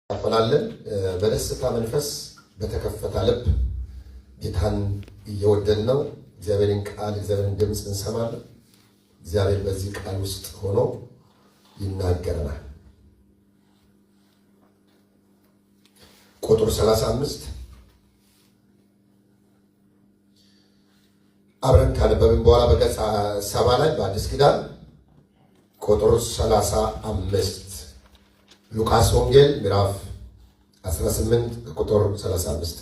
አፈላለን በደስታ መንፈስ በተከፈተ ልብ ጌታን እየወደድነው እግዚአብሔርን ቃል እግዚአብሔርን ድምጽ እንሰማለን። እግዚአብሔር በዚህ ቃል ውስጥ ሆኖ ይናገረናል። ቁጥር 35 አብረን ካነበብን በኋላ በገጽ 70 ላይ በአዲስ ኪዳን ቁጥር 35 ሉቃስ ወንጌል ምዕራፍ 18 ቁጥር 35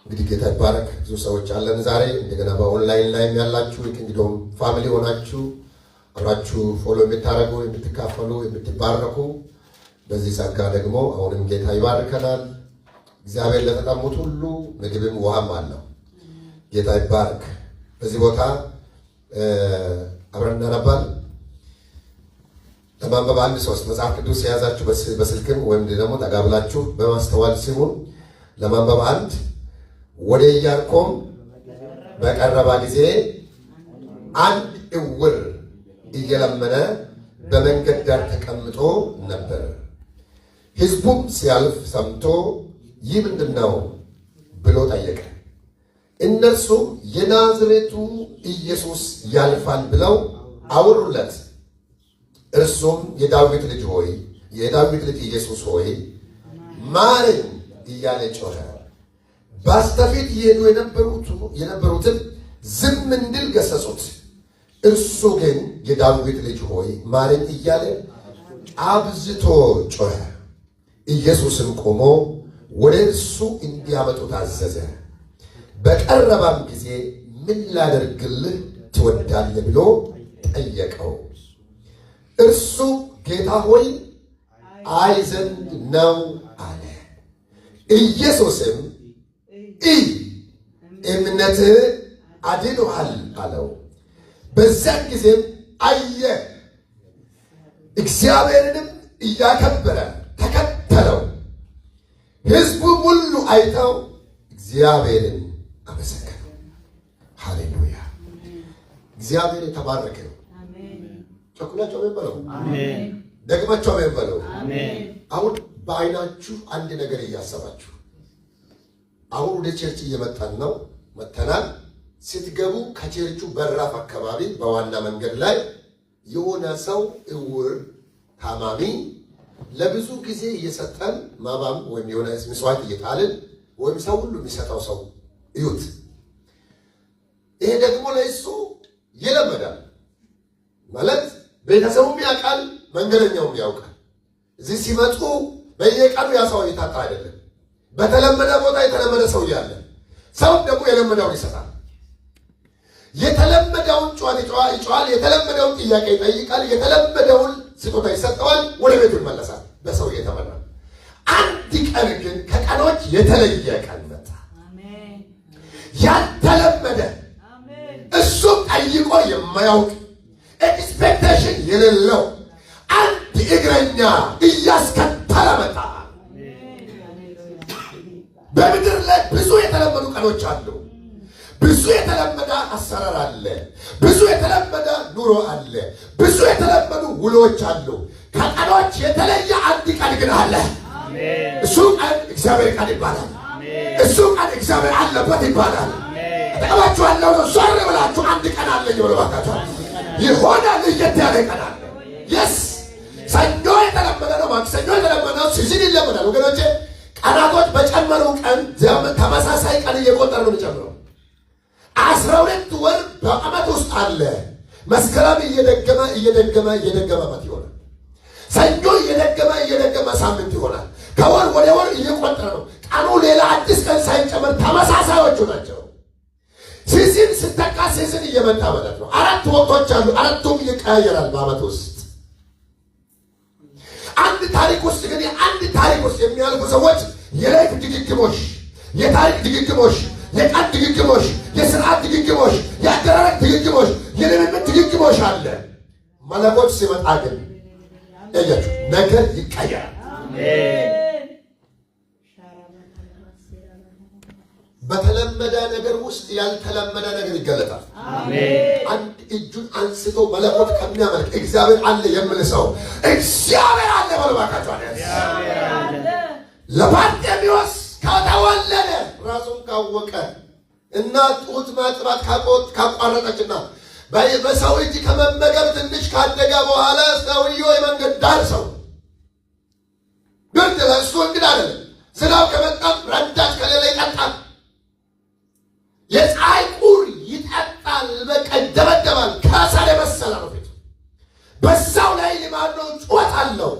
እንግዲህ ጌታ ይባረክ። ብዙ ሰዎች አለን ዛሬ እንደገና በኦንላይን ላይ ያላችሁ እንግዲህ ፋሚሊ ሆናችሁ አብራችሁ ፎሎ የምታረጉ የምትካፈሉ የምትባረኩ በዚህ ጸጋ ደግሞ አሁንም ጌታ ይባርከናል። እግዚአብሔር ለተጠሙት ሁሉ ምግብም ውሃም አለው። ጌታ ይባረክ። በዚህ ቦታ አብረን እናነባለን። ለማንበብ አንድ ሶስት መጽሐፍ ቅዱስ የያዛችሁ በስልክም ወይም ደግሞ ተጋብላችሁ በማስተዋል ሲሆን ለማንበብ አንድ ወደ ኢያሪኮም በቀረበ ጊዜ አንድ ዕውር እየለመነ በመንገድ ዳር ተቀምጦ ነበር። ሕዝቡም ሲያልፍ ሰምቶ ይህ ምንድነው ብሎ ጠየቀ። እነርሱም የናዝሬቱ ኢየሱስ ያልፋል ብለው አወሩለት። እርሱም የዳዊት ልጅ ሆይ የዳዊት ልጅ ኢየሱስ ሆይ ማረኝ እያለ ጮኸ። በስተፊት ይሄዱ የነበሩትን ዝም እንዲል ገሰጹት። እርሱ ግን የዳዊት ልጅ ሆይ ማረኝ እያለ አብዝቶ ጮኸ። ኢየሱስም ቆሞ ወደ እርሱ እንዲያመጡት አዘዘ። በቀረበም ጊዜ ምን ላደርግልህ ትወዳለህ ብሎ ጠየቀው። እርሱ ጌታ ሆይ አይ ዘንድ ነው አለ። ኢየሱስም እምነትህ አድኖሃል አለው። በዚያን ጊዜም አየ፣ እግዚአብሔርንም እያከበረ ተከተለው። ሕዝቡም ሁሉ አይተው እግዚአብሔርን አመሰገኑ። ሃሌሉያ! እግዚአብሔር የተባረከ ነው። ቸኩላቸው የሚበለው አሜን። ደግማቸው የሚበለው አሜን። አሁን በአይናችሁ አንድ ነገር እያሰባችሁ አሁን ወደ ቸርች እየመጣን ነው። መተናል። ስትገቡ ከቸርቹ በራፍ አካባቢ በዋና መንገድ ላይ የሆነ ሰው ዕውር ታማሚ ለብዙ ጊዜ እየሰጠን ማባም ወይም የሆነ መስዋዕት እየጣልን ወይም ሰው ሁሉ የሚሰጠው ሰው እዩት። ይሄ ደግሞ ለእሱ ይለመዳል ማለት ቤተሰቡም ያውቃል፣ መንገደኛውም ያውቃል። እዚህ ሲመጡ በየቀኑ ያ ሰው እየታጣ አይደለም። በተለመደ ቦታ የተለመደ ሰው ያለ ሰው ደግሞ የለመደውን ይሰጣል። የተለመደውን ይጮሃል፣ የተለመደውን ጥያቄ ይጠይቃል፣ የተለመደውን ስጦታ ይሰጠዋል፣ ወደ ቤቱ ይመለሳል በሰው እየተመራ። አንድ ቀን ግን ከቀኖች የተለየ ቀን መጣ። ያልተለመደ እሱም ጠይቆ የማያውቅ ኤክስፔክቴሽን የሌለው አንድ እግረኛ እያስከተለ መጣ። በምድር ላይ ብዙ የተለመዱ ቀኖች አሉ። ብዙ የተለመደ አሰራር አለ። ብዙ የተለመደ ኑሮ አለ። ብዙ የተለመዱ ውሎች አሉ። ከቀኖች የተለየ አንድ ቀን ግን አለ። እሱ ቀን እግዚአብሔር ቀን ይባላል። እሱ ቀን እግዚአብሔር አለበት ይባላል። ተቀባችሁ ያለው ነው። ዞር ብላችሁ አንድ ቀን አለ ይወለባታችሁ የሆነ ለየት ያለ ቀን አለ። የስ ሰኞ የተለመደ ነው። ማክሰኞ የተለመደ ነው። ሲዝን ይለመዳል ወገኖቼ። ቀናቶች በጨመሩ ቀን ተመሳሳይ ቀን እየቆጠረ ነው የሚጨምረው። 12 ወር በዓመት ውስጥ አለ። መስከረም እየደገመ ዓመት ይሆናል። ሰኞ እየደገመ ሳምንት ይሆናል። ከወር ወደ ወር እየቆጠረ ነው። ቀኑ ሌላ አዲስ ቀን ሳይጨመር ተመሳሳዮቹ ናቸው። ሲዝን ስተካ ሲዝን እየመጣ ማለት ነው። 4 ወቅቶች አሉ። አራቱም ይቀያየራል በዓመት ውስጥ። አንድ ታሪክ ውስጥ ግን አንድ ታሪክ ውስጥ የሚያልፉ ሰዎች የላይፍ ድግግሞሽ፣ የታሪክ ድግግሞሽ፣ የቀን ድግግሞሽ፣ የስርዓት ድግግሞሽ፣ የአደራረግ ድግግሞሽ፣ የልምምድ ድግግሞሽ አለ። መለኮት ሲመጣ ግን ያያችሁ ነገር ይቀየራል። አሜን። በተለመደ ነገር ውስጥ ያልተለመደ ነገር ይገለጣል። አሜን። አንድ እጁን አንስቶ መለኮት ከሚያመልክ እግዚአብሔር አለ የሚል ሰው እግዚአብሔር አለ በልባካቸው አለ። ለባርጤሜዎስ ከተወለደ ራሱን ካወቀ እና ጡት ማጥባት ካቋረጠችና በሰው እጅ ከመመገብ ትንሽ ካደገ በኋላ ሰውየው የመንገድ ዳር ሰው ግን ለእሱ እንግዳ አይደለም። ዝናብ ከመጣም ረዳት ከሌለ ይጠጣል። የፀሐይ ቁር ይጠጣል። በቃ ይደበደባል። ከሰል የመሰለ ነው ፊቱ። በዛው ላይ ልማድ ነው፣ ጩኸት አለው።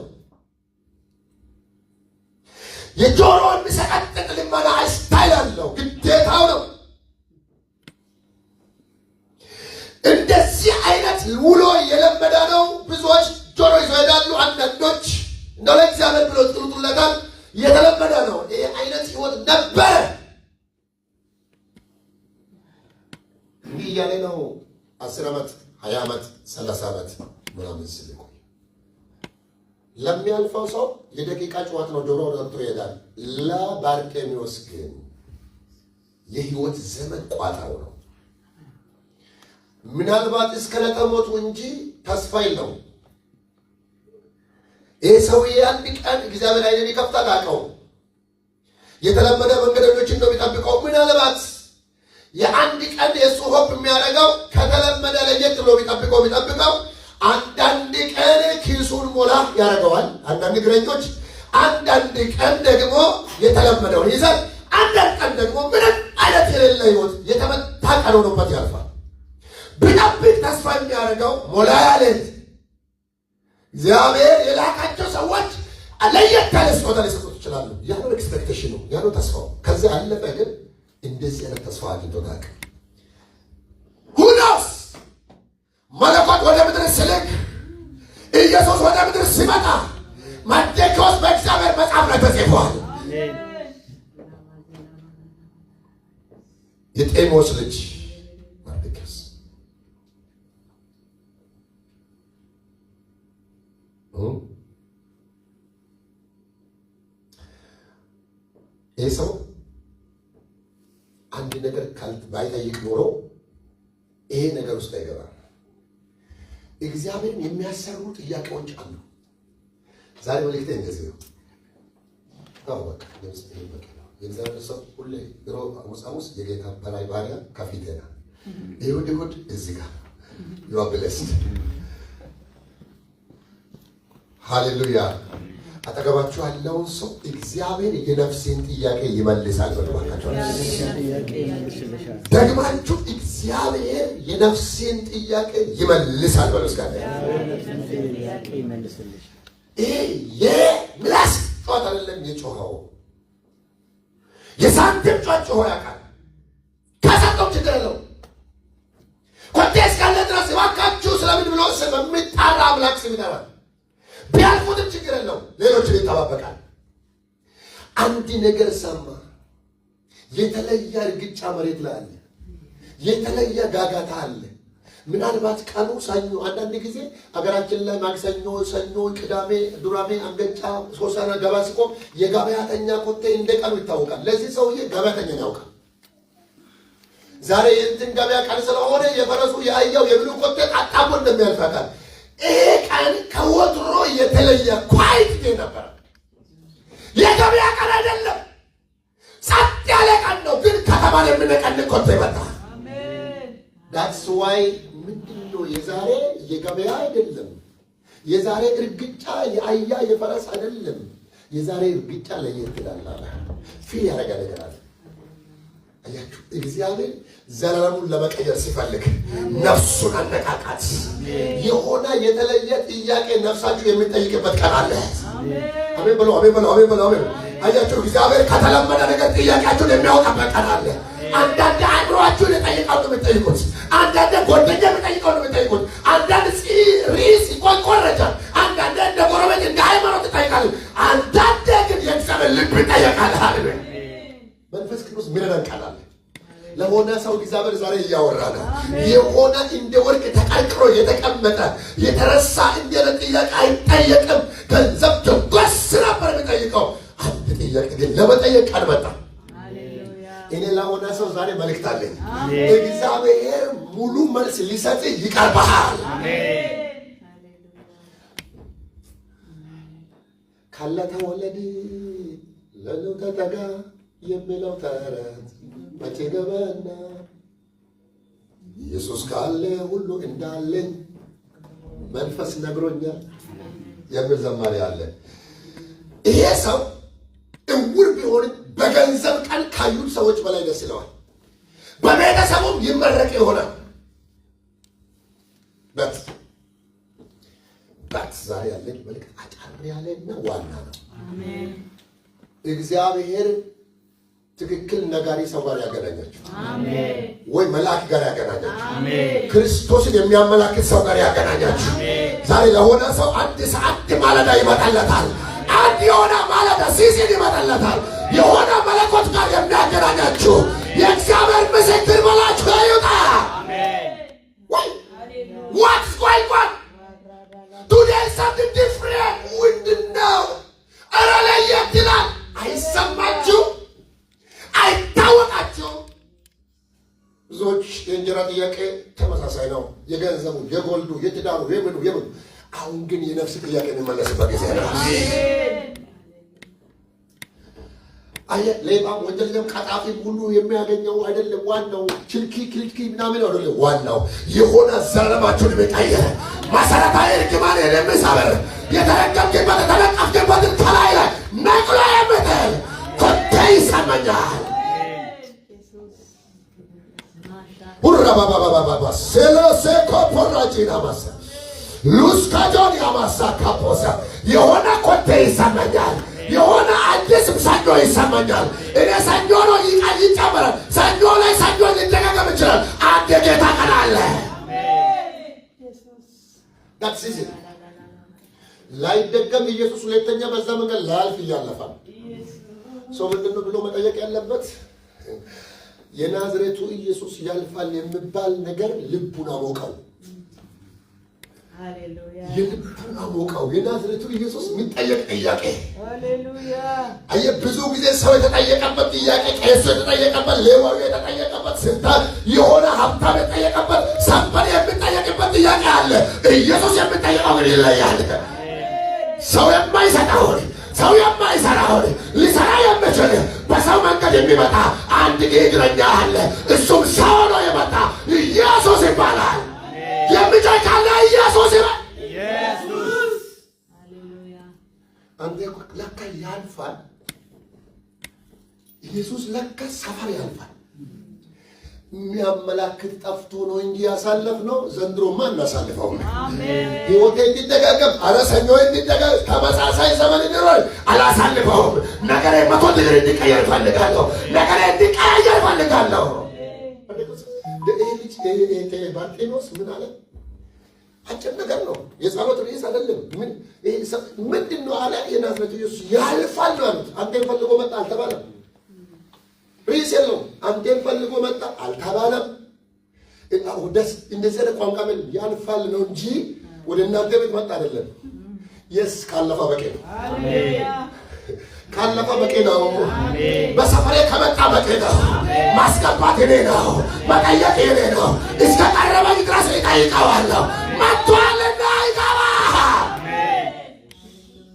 የጆሮ የሚሰቀጥጥ ልመና ስታይል አለው። ግዴታው ነው። እንደዚህ አይነት ውሎ የለመደ ነው። ብዙዎች ጆሮ ይዞ ሄዳሉ። አንዳንዶች እንደው ለእግዚአብሔር ብሎ ጥሩቱለታል። የተለመደ ነው። ይሄ አይነት ህይወት ነበረ። እንዲህ እያለ ነው 10 ዓመት 20 ዓመት 30 ዓመት ምናምን ሲል ቆይ ለሚያልፈው ሰው የደቂቃ ጨዋታ ነው። ጆሮ ወጥቶ ይሄዳል። ለባርጤሜዎስ ግን የህይወት ዘመን ቋጠሮ ነው። ምናልባት እስከ ለተሞቱ እንጂ ተስፋ የለውም። ይህ ሰውዬ አንድ ቀን እግዚአብሔር አይንን ይከፍታል። አውቀው የተለመደ መንገደኞችን ነው የሚጠብቀው። ምናልባት የአንድ ቀን የእሱ ሆፕ የሚያደርገው ከተለመደ ለየት ብሎ የሚጠብቀው አንዳንድ ቀን ኪሱን ሞላ ያደርገዋል። አንዳንድ እግረኞች አንዳንድ ቀን ደግሞ የተለመደውን ይዘን፣ አንዳንድ ቀን ደግሞ ምንም አይነት የሌለ ህይወት የተመታ ቀን ሆኖበት ያልፋል። ብጠብቅ ተስፋ የሚያደርገው ሞላ ያለ እግዚአብሔር የላካቸው ሰዎች ለየት ያለ ስጦታ ሊሰጡት ይችላሉ። ያለው ኤክስፔክቴሽኑ ያለው ተስፋው። ከዚያ አለፈ ግን እንደዚህ አይነት ተስፋ አግኝቶ ታውቅ ሁኖስ መለኮት ወደ ምድር ሲልክ ኢየሱስ ወደ ምድር ሲመጣ መርዶክዮስ በእግዚአብሔር መጽሐፍ ላይ ተጽፏል። የጤሞስ ልጅ መርዶክዮስ ይህ ሰው አንድ ነገር ባይጠይቅ ኖሮ ይሄ ነገር ውስጥ አይገባም። እግዚአብሔርን የሚያሰሩ ጥያቄዎች አሉ። ዛሬ መልእክቴ እንደዚህ ነው። በቃ የእግዚአብሔር ሰው ሁሌ ሐሙስ የጌታ በላይ ባሪያ ከፊቴ ነው። ይሁድ እዚህ ጋር you are blessed ሃሌሉያ። አጠገባችሁ ያለውን ሰው እግዚአብሔር የነፍሴን ጥያቄ ይመልሳል በልባችሁ። ደግማችሁ እግዚአብሔር የነፍሴን ጥያቄ ይመልሳል በልስካለ። ይሄ የምላስ ጮት አይደለም የጮኸው የሳንቲም ጮት ጮኸ ያውቃል። ከሰጠው ችግር የለው። ኮቴ እስካለ ድረስ እባካችሁ ስለምን ብሎ በሚጣራ አምላክ ስም ይጠራል። ቢያልፉትም ችግር የለው። ሌሎችን ይጠባበቃል። አንድ ነገር ሰማ። የተለየ እርግጫ መሬት ላይ አለ። የተለየ ጋጋታ አለ። ምናልባት ቀኑ ሰኞ፣ አንዳንድ ጊዜ አገራችን ላይ ማክሰኞ፣ ሰኞ፣ ቅዳሜ፣ ዱራሜ፣ አንገጫ፣ ሶሳና ገባ ሲቆም የገበያተኛ ኮቴ እንደ ቀኑ ይታወቃል። ለዚህ ሰውዬ ገበያተኛ ያውቃል። ዛሬ የእንትን ገበያ ቀን ስለሆነ የፈረሱ የአህያው የብሉ ኮቴ አጣቦ እንደሚያልፋታል። ይሄ ቀን ከወትሮ የተለየ ኳይት ነበር። የገበያ ቀን አይደለም፣ ጸጥ ያለ ቀን ነው። ግን ከተማን የምንቀን ኮቴ ይመጣ። ዳትስ ዋይ ምንድነው የዛሬ የገበያ አይደለም። የዛሬ እርግጫ የአህያ የፈረስ አይደለም። የዛሬ እርግጫ ለየት ይላል። ፊል ያደረገ ነገር አለ። አያችሁ፣ እግዚአብሔር ዘላለሙን ለመቀየር ሲፈልግ ነፍሱን አነቃቃት። የሆነ የተለየ ጥያቄ ነፍሳችሁ የሚጠይቅበት ቀን አለ። አሜን በሉ፣ አሜን በሉ፣ አሜን በሉ፣ አሜን። አያችሁ፣ እግዚአብሔር ከተለመደ ነገር ጥያቄያችሁን የሚያውቅበት ቀን አለ። አንዳንድ አእምሮአችሁን የጠይቃሉ የምትጠይቁት፣ አንዳንድ ጓደኛ የምትጠይቀው ነው የምትጠይቁት፣ አንዳንድ ሪስ ይቆረጃል፣ አንዳንድ እንደ ጎረቤት እንደ ሃይማኖት ትጠይቃሉ፣ አንዳንድ ግን የእግዚአብሔር ልብ ይጠየቃል። ሃሌሉያ። መንፈስ ቅዱስ ሚረዳን ቃል አለ። ለሆነ ሰው እግዚአብሔር ዛሬ እያወራ ነው። የሆነ እንደ ወርቅ ተቀርቅሮ የተቀመጠ የተረሳ እንደ ጥያቄ አይጠየቅም። ገንዘብ ጀጎስ ነበር የሚጠይቀው። አንድ ጥያቄ ግን ለመጠየቅ ቃል መጣ። እኔ ለሆነ ሰው ዛሬ መልእክት አለኝ። እግዚአብሔር ሙሉ መልስ ሊሰጥ ይቀርባል። ካለ ተወለድ ለለው ተጠጋ የሚለው ተረት መቼ ገባና ኢየሱስ ካለ ሁሉ እንዳለኝ መንፈስ ነግሮኛል የሚል ዘማሪ አለ። ይሄ ሰው እውር ቢሆን በገንዘብ ቀን ካዩት ሰዎች በላይ ደስ ይለዋል። በቤተሰቡም ይመረቅ ይሆናል። በት ዛሬ ያለኝ መልእክት አጫር ያለና ዋና ነው። አሜን። እግዚአብሔር ትክክል ነጋሪ ሰው ጋር ያገናኛችሁ። አሜን። ወይ መልአክ ጋር ያገናኛችሁ። አሜን። ክርስቶስን የሚያመላክት ሰው ጋር ያገናኛችሁ። አሜን። ዛሬ ለሆነ ሰው አንድ ሰዓት ማለዳ ይመጣለታል። አንድ የሆነ ማለዳ ሲሲን ይመጣለታል። የሆነ መለኮት ጋር የሚያገናኛችሁ የእግዚአብሔር ምስክር በላችሁ ይውጣ። አሜን። ወይ what's going on today? Something different. ምንድነው? ኧረ ለየት ይላል። አይሰማችሁ? አይታወቃችሁ? ብዙዎች የእንጀራ ጥያቄ ተመሳሳይ ነው። የገንዘቡ፣ የጎልዱ፣ የትዳሩ፣ የምኑ። አሁን ግን የነፍስ ጥያቄ የሚመለስበት ጊዜ ነው። ሌባም ወንጀልም ቀጣፊም ሁሉ የሚያገኘው አይደለም። ዋናው ክልኪ ምናምን አይደለም። ዋናው የሆነ ዘላለማችሁን የሚቀይር መሰረታዊ እርግማን የሚሰብር የተረገምክበት የተነቀፍክበትን ከላይ ላይ ነቅሎ የምጥል ኮቴ ይሰማኛል። ሁራባባባባባ ሴሎሴ ኮፖራጂና ማሳ ሉስካጆን ያማሳ ካፖሳ የሆነ ኮቴ ይሰማኛል። የሆነ አዲስ ሰኞ ይሰማኛል። እኔ ሰኞ ነው ይጨምራል። ሰኞ ላይ ሰኞ ሊደጋገም ይችላል። አንድ የጌታ ቀን አለ። ላይደገም ኢየሱስ ሁለተኛ በዛ መንገድ ላያልፍ እያለፋል። ሰው ምንድነው ብሎ መጠየቅ ያለበት? የናዝሬቱ ኢየሱስ ያልፋል የሚባል ነገር ልቡን አሞቀው። ሃሌሉያ! የልቡን አሞቀው። የናዝሬቱ ኢየሱስ የሚጠየቅ ጥያቄ። ሃሌሉያ! አየ ብዙ ጊዜ ሰው የተጠየቀበት ጥያቄ፣ ቄሱ የተጠየቀበት፣ ሌዋዊ የተጠየቀበት፣ ስልጣን የሆነ ሀብታም የተጠየቀበት፣ ሰንበት የሚጠየቅበት ጥያቄ አለ። ኢየሱስ የሚጠየቀው ግን ይለያል። ሰው የማይሰጠውን ሰው የማይሰራውን ሊሰራ የሚችል በሰው መንገድ የሚመጣ አንድ እግረኛ አለ። እሱም ሰው ነው የመጣ ኢየሱስ ይባላል። የሚጮህ ካለ ኢየሱስ ይባል። ኢየሱስ ሃሌሉያ! አንተ ለካ ያልፋል። ኢየሱስ ለካ ሰፈር ያልፋል። የሚያመላክት ጠፍቶ ነው እንጂ ያሳለፍነው ዘንድሮማ እናሳልፈው። አሜን። ሕይወቴ እንዲደጋገም አረ ሰኞ እንዲደጋገም ተመሳሳይ ዘመን እንዲኖር አላሳልፈውም። ነገሬ 100 ዲግሪ እንዲቀየር ፈልጋለሁ። ነገሬ እንዲቀየር ፈልጋለሁ። ባርጤኖስ ምን አለ? አጭር ነገር ነው። የጸሎት ርዕስ አይደለም። ምንድን ነው አለ? የናዝሬቱ ኢየሱስ ያልፋል ነው አሉት። አንተን ፈልጎ መጣ አልተባለም። ርዕስ የለውም። አንተን ፈልጎ መጣ አልተባለም። ደስ እንደዚህ አይነት ቋንቋ ምን ያልፋል ነው እንጂ ወደ እናንተ ቤት መጣ አይደለም። የስ ካለፈ በቂ ነው። አሜን። ካለፈ በቂ ነው። በሰፈሬ ከመጣ በቂ ነው። ማስገባት እኔ ነው። መጠየቅ እኔ ነው። እስከ ቀረበኝ ድረስ እጠይቀዋለሁ። መጥቷልና ይገባ።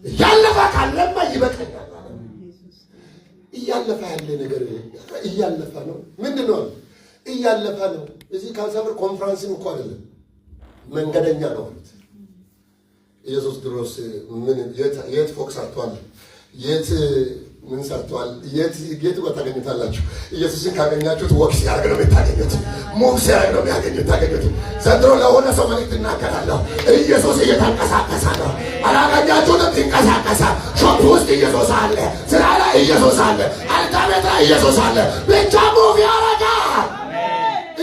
እያለፈ ካለማ ይበቃኛል። እያለፈ ያለ ነገር እያለፈ ነው። ምንድን ነው እያለፈ ነው? እዚህ ካንሰር ኮንፈረንስም እኮ አይደለም፣ መንገደኛ ነው አሉት። ኢየሱስ ድሮስ ምን የት ፎቅ ሰርቷል? የት ምን ሰርቷል? የት ቦታ ታገኙታላችሁ? ኢየሱስን ካገኛችሁት ወክስ ያደርግ ነው የምታገኙት። ሙክስ ያደርግ ነው የሚያገኙት። ዘንድሮ ለሆነ ሰው መልእክት እናገራለሁ። ኢየሱስ እየተንቀሳቀሰ ነው። አላገኛችሁትም? ይንቀሳቀሳል። ሾፕ ውስጥ ኢየሱስ አለ። ስራ ላይ ኢየሱስ አለ። አልጋ ቤት ላይ ኢየሱስ አለ። ብቻ ሙቭ ያደርጋል።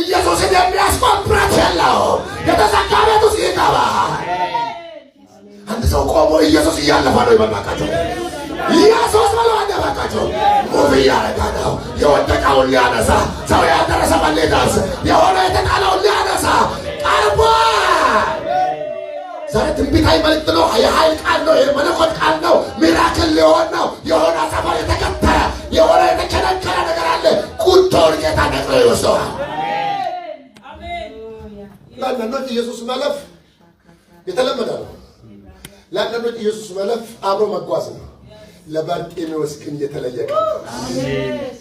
ኢየሱስን የሚያስቆም ብረት የለውም። የተዘጋ ቤት ውስጥ ይገባል። አንድ ሰው ቆሞ ኢየሱስ እያለፈ ነው ይበላቃቸው። ኢየሱስ ብሎ አደረጋቸው። ሙቭ እያደረገ ነው። የወደቀውን ሊያነሳ፣ ሰው ያደረሰበት ሊደርስ፣ የሆነ የተጣለውን ሊያነሳ ቀርቧል። ዛሬ ትንቢታዊ መልእክት ነው። የኃይል ቃል ነው። የመለኮት ቃል ነው። ሚራክል ሊሆን ነው። የሆነ ሰፈር የተከተለ የሆነ የተከለከለ ነገር አለ። ቁጣውን ጌታ ነቅሎ ይወስደዋል። ለአንዳንዶች ኢየሱስ ማለፍ የተለመደ ነው። ለአንዳንዶች ኢየሱስ ማለፍ አብሮ መጓዝ ነው። ለባርጤሜዎስ ግን የተለየ ቃል ነው።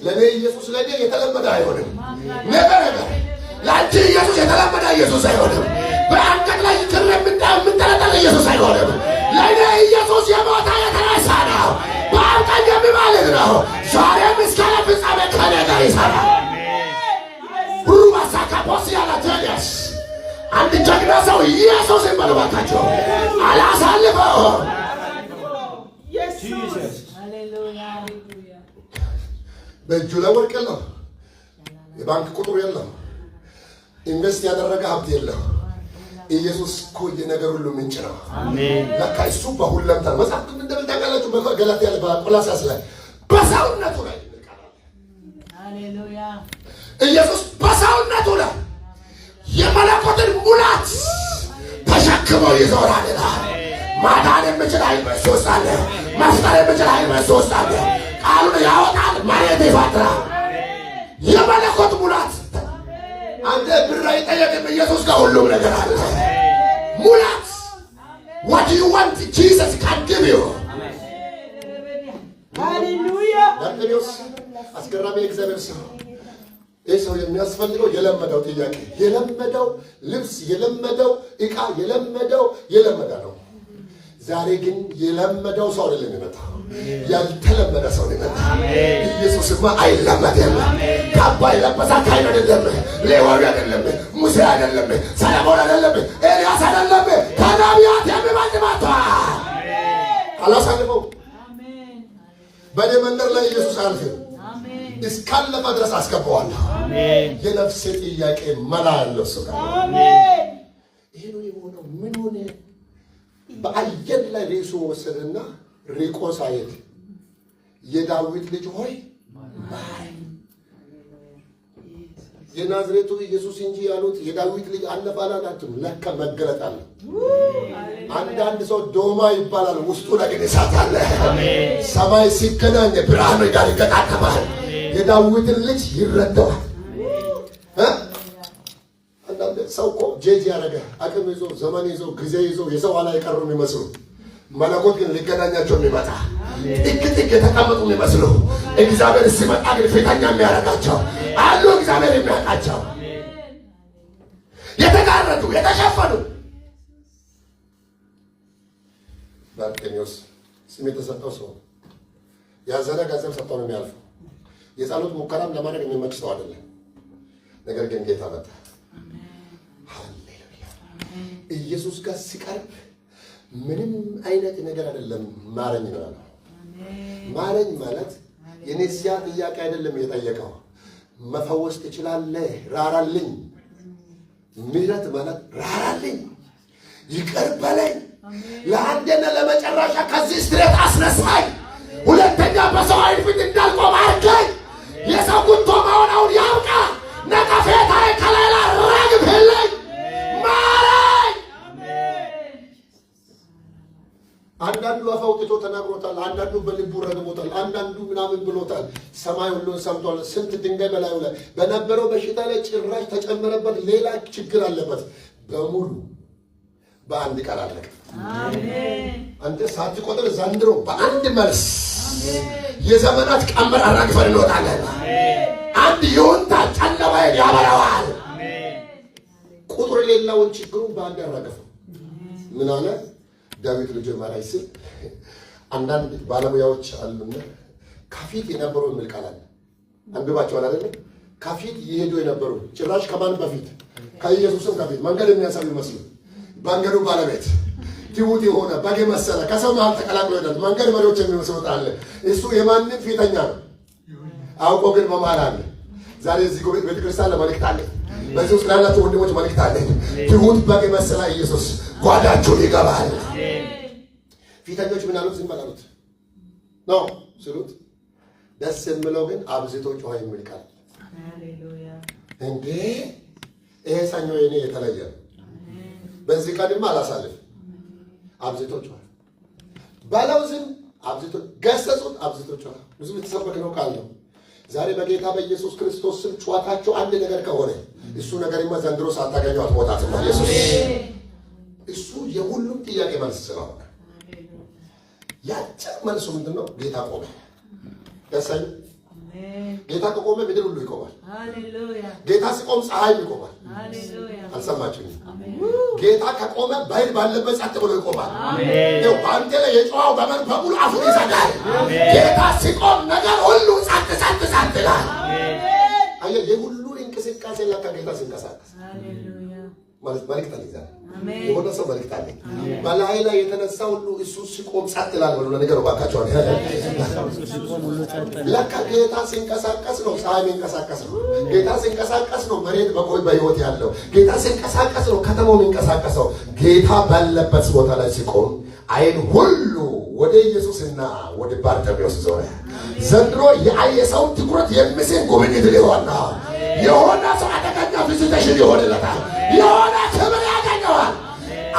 ለኔ ኢየሱስ ለኔ የተለመደ አይሆንም። ነገር ለአንቺ ኢየሱስ የተለመደ ኢየሱስ አይሆንም። በአንገት ላይ ክር የምንጠለጠል ኢየሱስ አይሆንም። ለኔ ኢየሱስ የሞተ የተነሳ ነው። በአብ ቀኝ የሚማልድ ነው። ዛሬም እስከ ፍጻሜ ከኔ ጋር ይሰራል። ሁሉ ማሳካፖስ ያላተደስ አንድ ጀግና ሰው ኢየሱስ ይመለባካቸው አላሳልፈው። በእጁ ላይ ወርቅ የለው፣ የባንክ ቁጥር የለው፣ ኢንቨስት ያደረገ ሀብት የለው። ኢየሱስ እኮ የነገር ሁሉ ምንጭ ነው። ለካ እሱ በሁለምታ መጽሐፍ ቅዱስ እንደምታውቃላችሁ በገላትያ ያለ በቆላስይስ ላይ በሰውነቱ ላይ ሃሌሉያ ኢየሱስ በሰውነቱ ላይ የመለኮትን ሙላት ተሸክሞ ይዞራል። ማዳን የምችል ኃይል በእሱ ውስጥ አለ። መፍጠር የምችል ኃይል በእሱ ውስጥ አለ። ቃሉን ያወጣል፣ መሬት ይፈጥራል። የመለኮት ሙላት አንተ ብር አይጠየቅም። ኢየሱስ ጋር ሁሉም ነገር አለ። ሙላት what you want Jesus can give you። ሃሌሉያ ባርጤሜዎስ አስገራሚ እግዚአብሔር ሰው። ይህ ሰው የሚያስፈልገው የለመደው ጥያቄ፣ የለመደው ልብስ፣ የለመደው ዕቃ፣ የለመደ ነው። ዛሬ ግን የለመደው ሰው አይደለም የሚመጣው፣ ያልተለመደ ሰው ነው የሚመጣው። ኢየሱስማ አይለመድም። ካባ የለበሰ ካህን አይደለም፣ ሌዋዊ አይደለም፣ ሙሴ አይደለም፣ ሰለሞን አይደለም፣ ኤልያስ አይደለም። ከነቢያት የሚበልጥ መጥቷል። አላሳልፈው። በእኔ መንደር ላይ ኢየሱስ አያልፍም። እስካለፈ ድረስ አስገባዋለሁ። የነፍሴ ጥያቄ መላ ያለው ሰው ይሄ ነው የሆነው። ምን ሆነ? በአየር ላይ ሬሱ ወሰደና ሪቆ ሳይል የዳዊት ልጅ ሆይ የናዝሬቱ ኢየሱስ እንጂ ያሉት የዳዊት ልጅ አለፈ አላላችሁም? ለካ መገለጥ አለ። አንዳንድ ሰው ዶማ ይባላል፣ ውስጡ ለግን እሳት አለ። ሰማይ ሲገናኝ ብርሃኑ ጋር ይገጣጠማል። የዳዊትን ልጅ ይረዳዋል። አንዳንድ ሰው እኮ ጄጅ ያደረገ አቅም ይዞ ዘመን ይዞ ጊዜ ይዞ የሰው ኋላ የቀሩ የሚመስሉ መለኮት ግን ሊገናኛቸው የሚመጣ ጥግ የተቀመጡ የሚመስሉ እግዚአብሔር ሲመጣ ግን ፊተኛ የሚያደርጋቸው አሉ። እግዚአብሔር የሚያውቃቸው የተጋረዱ የተሸፈኑ። ባርጤሜዎስ ስም የተሰጠው ሰው ያዘነ ገንዘብ ሰጥቶ ነው የሚያልፈው። የጸሎት ሙከራም ለማድረግ የሚመች ሰው አይደለም። ነገር ግን ጌታ መጣ። ሃሌሉያ! ኢየሱስ ጋር ሲቀርብ ምንም አይነት ነገር አይደለም ማረኝ ነው። ማረኝ ማለት የኔሲያ ጥያቄ አይደለም የጠየቀው። መፈወስ ትችላለህ፣ ራራልኝ። ምህረት ማለት ራራልኝ፣ ይቅር በለኝ፣ ለአንዴና ለመጨረሻ ከዚህ ስትሬት አስነሳኝ፣ ሁለተኛ በሰው አይን ፊት እንዳልቆም አድርገኝ። የሰው ጉቶ መሆናውን ያውቃ። ነቀፌታዬ ከሌላ ረግብልኝ፣ ማረኝ። አንዳንዱ አፍ አውጥቶ ተናግሮታል፣ አንዳንዱ በልቡ ረግቦታል፣ አንዳንዱ ምናምን ብሎታል። ሰማይ ሁሉን ሰምቷል። ስንት ድንጋይ በላዩ ላይ በነበረው በሽታ ላይ ጭራሽ ተጨመረበት። ሌላ ችግር አለበት። በሙሉ በአንድ ቃል አለቀ። አሜን። አንተ ሳትቆጥር ዘንድሮ በአንድ መልስ የዘመናት ቀንበር አራግፈን እንወጣለን። አንድ ይሁንታ ጨለማዬን ያበራዋል። ቁጥር የሌለውን ችግሩን በአንድ ያራገፈው ምን አለ? ዳዊት ልጅ ማራይ ሲል አንዳንድ ባለሙያዎች አሉና ከፊት የነበሩ የሚል ቃል አለ። አንብባቸዋል አይደል? ከፊት ይሄዱ የነበሩ ጭራሽ ከማን በፊት? ከኢየሱስም ከፊት መንገድ የሚያሳዩ ይመስሉ መንገዱ ባለቤት ትውት የሆነ በግ መሰለ ከሰው መሃል ተቀላቅሎ ይላል። መንገድ መሪዎች የሚመስሉት አለ። እሱ የማንም ፊተኛ ነው፣ አውቆ ግን በመሃል አለ። ዛሬ እዚህ ቤተክርስቲያን ለመልእክት አለ። በዚህ ውስጥ ላላችሁ ወንድሞች መልእክት አለ። ትውት በግ መሰለ ኢየሱስ ጓዳችሁን ይገባል። ፊተኞች ምን አሉት? ዝም አሉት ነው ስሉት፣ ደስ የሚለው ግን አብዝቶ ጮኸ የሚል ቃል። ሃሌሉያ! እንዴ ይሄ ሰኞ የኔ የተለየ ነው። በዚህ ቀድማ አላሳልፍ። አብዝቶ ጮኸ ባለው ዝም አብዝቶ ገሰጹት። አብዝቶ ጮኸ። ብዙ የተሰበክ ነው ቃል ነው። ዛሬ በጌታ በኢየሱስ ክርስቶስ ስም ጨዋታቸው አንድ ነገር ከሆነ እሱ ነገርማ ዘንድሮ ሳታገኘው አትሞታትም። ኢየሱስ እሱ የሁሉም ጥያቄ መልስ ስለሆነ ያጭር መልሱ ምንድነው? ጌታ ቆመ። ያሳይ ጌታ ከቆመ ምድር ሁሉ ይቆማል። ሃሌሉያ! ጌታ ሲቆም ፀሐይ ይቆማል። ሃሌሉያ! አልሰማችሁኝ? ጌታ ከቆመ ባይል ባለበት ጸጥ ብሎ ይቆማል። አሜን! በአንተ ላይ የጮኸው ገመድ በሙሉ አፉን ይዘጋል። ጌታ ሲቆም ነገር ሁሉ ጸጥ ይላል። አየህ፣ የሁሉ እንቅስቃሴ ለካ ጌታ ሲንቀሳቀስ። ሃሌሉያ! መልእክት አለ ዛሬ። አሜን! የሆነ ሰው መልእክት አለ። በላይ ላይ የተነሳ ሁሉ እሱ ሲቆም ጸጥ ይላል ብሎ ነገሩ ባካቸው። ለካ ጌታ ሲንቀሳቀስ ነው ፀሐይ የሚንቀሳቀስ ነው። ጌታ ሲንቀሳቀስ ነው መሬት በሕይወት ያለው። ጌታ ሲንቀሳቀስ ነው ከተማው የሚንቀሳቀሰው። ጌታ ባለበት ቦታ ላይ ሲቆም አይን ሁሉ ወደ ኢየሱስና ወደ ባርጤሜዎስ ዞረ። ዘንድሮ የሰው ትኩረት የሚስብ ጉብኝት ሊሆን ነው። የሆነ ሰው አደገኛ ቪዚቴሽን ይሆንለታል። የሆነ ክብር ያገኘዋል።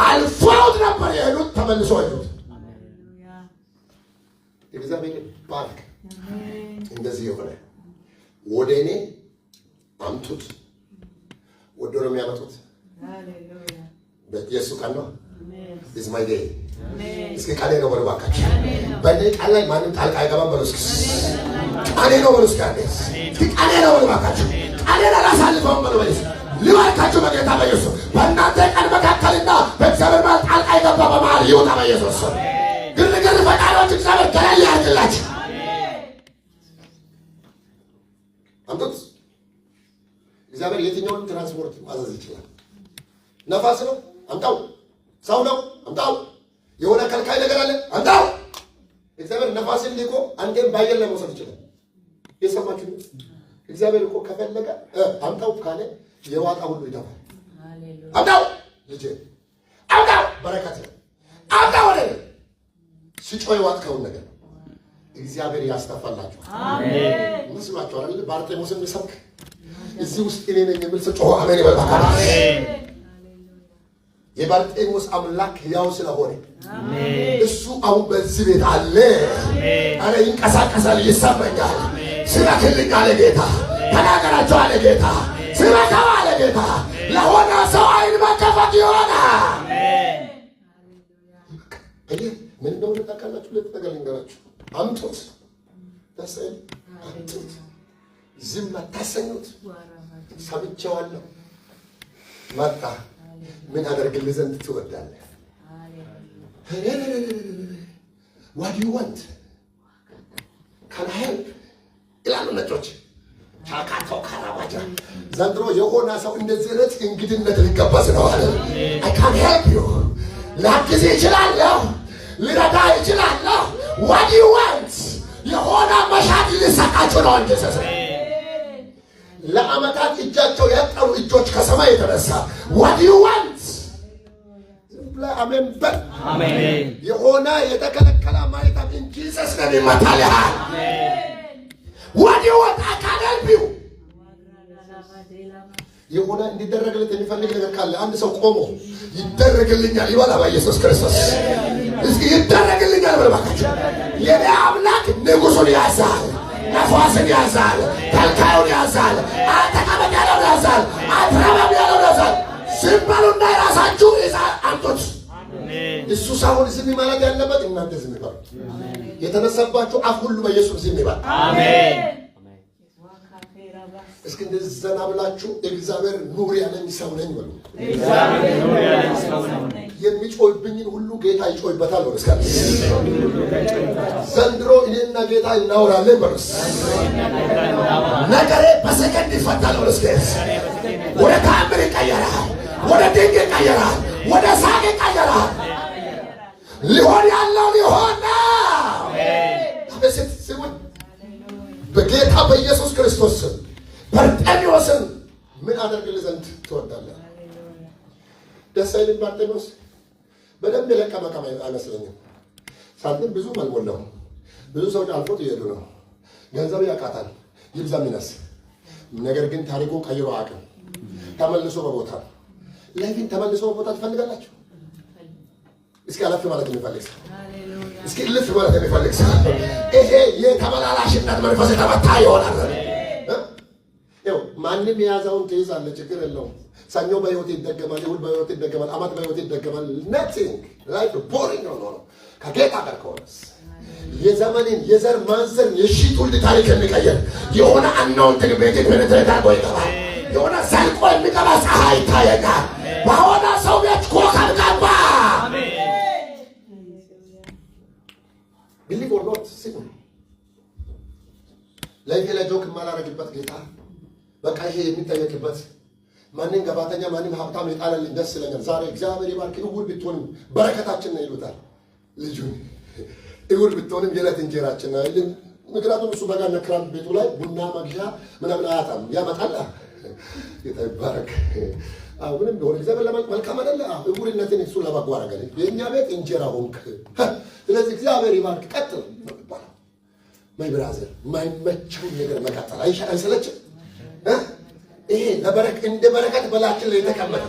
አልፈውት ነበር የሄዱት፣ ተመልሶ ሄዱት። እግዚአብሔር ባርክ። እንደዚህ የሆነ ወደ እኔ አምጡት። ወደ ነው የሚያመጡት። የእሱ ቀን ነው። This is my day. እስኪ ቃሌ ነው በሉ ባካችሁ። በእኔ ቃል ላይ ማንም ጣልቃ አይገባም በሉ እስኪ። ቃሌ ነው በሉ እስኪ። ቃሌ ነው በሉ ባካችሁ። ቃሌን አላሳልፈውም በሉ በሉ። ሊባርካችሁ በጌታ በኢየሱስ። በእናንተ ቀን መካከልና በእግዚአብሔር መሃል ጣልቃ የገባ በመሃል ይውጣ በኢየሱስ። ግርግር ፈቃዶች እግዚአብሔር ገለል ያድርግላችሁ። አምጡት። እግዚአብሔር የትኛውንም ትራንስፖርት ማዘዝ ይችላል። ነፋስ ነው አምጣው። ሰው ነው አምጣው። የሆነ ከልካይ ነገር አለ አምጣው። እግዚአብሔር ነፋስን ልኮ አንተን ባየር ላይ መውሰድ ይችላል። የሰማችሁ? እግዚአብሔር እኮ ከፈለገ አምጣው ካለ የዋጣ ሁሉ ይደፋል። ሃሌሉያ! አምጣው ልጄ አምጣው። በረከት አምጣው። ወደ ሲጮህ የዋጥከውን ነገር እግዚአብሔር ያስተፋላችሁ። አሜን። መስሏችኋል አይደል? ባርጤሞስን ሰብክ እዚህ ውስጥ እኔ ነኝ የሚል ሰው ጮህ አሜን ይበል። አሜን። የባርጤሞስ አምላክ ያው ስለሆነ አሜን። እሱ አሁን በዚህ ቤት አለ። አሜን። አረ ይንቀሳቀሳል፣ ይሰማኛል። ስራክልኝ አለ ጌታ። ተናገራቸው አለ ጌታ። ስራካው አለ ጌታ። ለሆነ ሰው አይን መከፈት ይሆናል። አሜን። ሃሌሉያ! ምን እንደሆነ ታውቃላችሁ? ለተጠቀል እንገራችሁ። አምጡት። ታሰኝ አምጡት። ዝም አታሰኙት። ሰምቼዋለሁ። መጣ። ምን አደርግልህ ዘንድ ትወዳለህ? What do you want? Can I help? ይላሉ ነጮች። ቻካቶ ካራባጃ ዘንድሮ የሆነ ሰው እንደዚህ አይነት እንግድነት ሊቀበስ ነው አለ። I can help you. ላግዝ ይችላለሁ፣ ልረዳ ይችላለሁ። What do you want? የሆነ መሻት ሊሰጣችሁ ነው እንጂ ለዓመታት እጃቸው ያጠሩ እጆች ከሰማይ የተነሳ What do you want? አሜን በል። አሜን። የሆነ የተከለከለ ማይታም እንጂ ኢየሱስ ነው ይመታልሃል። አሜን። What do you want? I can help you. የሆነ እንዲደረግለት የሚፈልግ ነገር ካለ አንድ ሰው ቆሞ ይደረግልኛል ይበላ በኢየሱስ ክርስቶስ። እስኪ ይደረግልኛል በባካችሁ። የኔ አምላክ ንጉሱን ያዛል፣ ነፋስን ያዛል፣ ከልካዩን ያዛል፣ አተቀመጥ ያለውን ያዛል፣ አትረባም ያለውን ያዛል። ዝም በሉና የራሳችሁ ይዛል አምጡት። እሱ ሳይሆን ዝም ማለት ያለበት እናንተ ዝም በሉ። የተነሳባችሁ አፍ ሁሉ በኢየሱስ ዝም ይበል። አሜን። እስኪ እንደዚህ ዘና ብላችሁ እግዚአብሔር ኑር ያለኝ ሰው ነኝ በሉ። እግዚአብሔር ኑር ያለኝ ሰው ነኝ። የሚጮህብኝን ሁሉ ጌታ ይጮህበታል ነው። እስከ ዘንድሮ እኔና ጌታ እናወራለን በሉ። ነገሬ በሰከንድ ይፈታል ነው። እስከ ወደ ታምር ይቀየራል፣ ወደ ድንቅ ይቀየራል፣ ወደ ሳቅ ይቀየራል። ሊሆን ያለው ሊሆን ነው። አሜን። በጌታ በኢየሱስ ክርስቶስ ስም ባርጤሜዎስን ምን አደርግልህ ዘንድ ትወዳለህ? ደስ አይልም? ባርጤሜዎስ በደንብ የለቀመቀም አይመስለኝም። ሳንቲም ብዙ አልሞላውም። ብዙ ሰዎች አልፎት እየሄዱ ነው። ገንዘብ ያቃታል፣ ይብዛም ይነስ። ነገር ግን ታሪኩ ቀይሮ አቅም ተመልሶ በቦታ ለምን ተመልሶ በቦታ ትፈልጋላችሁ? እስኪ አለፍ ማለት የሚፈልግ ሰው እስኪ ልፍ ማለት የሚፈልግ ሰው ይሄ የተመላላሽነት መንፈስ የተመታ ይሆናል። ማንም የያዘውን ትይዛለህ፣ ችግር የለውም። ሰኞ በህይወት ይደገማል፣ እሑድ በህይወት ይደገማል፣ ዓመት በህይወት ይደገማል። ነቲንግ ላይፍ ቦሪንግ ነው። ከጌታ ጋር ከሆነስ የዘመንን የዘር ማንዘር የሺህ ትውልድ ታሪክ የሚቀየር የሆነ አናውንትን ቤት ፔኔትሬት አድርጎ ይገባል። የሆነ ዘልቆ የሚገባ ፀሐይ ይታየኛል። በሆነ ሰው ቤት ኮከብ ገባ። ቢሊቭ ኦር ኖት ሲሙ ላይፌ ላይ ጆክ የማላረግበት ጌታ በቃ ይሄ የሚጠየቅበት ማንም ገባተኛ ማንም ሀብታም የጣለልኝ ደስ ይለኛል። ዛሬ እግዚአብሔር ይባርክ። እውር ብትሆንም በረከታችን ነው ይሉታል ልጁን። እውር ብትሆንም የዕለት እንጀራችን ነው አይደል? ምክንያቱም እሱ በጋ ነክራም ቤቱ ላይ ቡና መግዣ ምናምን አያጣም፣ ያመጣል። ጌታ ይባረክ። ምንም ቢሆን እግዚአብሔር መልካም አይደለ? እውርነትን እሱ ለበጎ አደረገ። የእኛ ቤት እንጀራ ሆንክ። ስለዚህ እግዚአብሔር ይባርክ። ቀጥል ነው የሚባለው። ማይ ብራዘር ማይመቸው ነገር መቀጠል አይሰለችም? ይሄ ለበረከት እንደ በረከት በላችን ላይ የተቀመጠ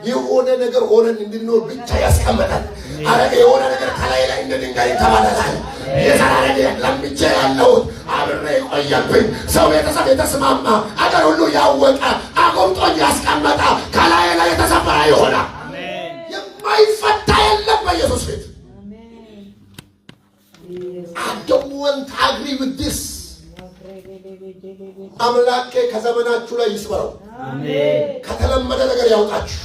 የሆነ ነገር ሆነን እንድንኖር ብቻ ያስቀመጣል። አረገ የሆነ ነገር ከላይ ላይ እንደ ድንጋይ ተባለታል። የሰራረገ ለምቼ ያለሁት አብሬ ቆየብኝ። ሰው ቤተሰብ የተስማማ አገር ሁሉ ያወቀ አቆምጦኝ ያስቀመጠ ከላይ ላይ የተሰበረ ይሆናል። የማይፈታ የለም በኢየሱስ ፊት። I don't want to agree with this. አምላኬ ከዘመናችሁ ላይ ይስበረው። ከተለመደ ነገር ያውጣችሁ።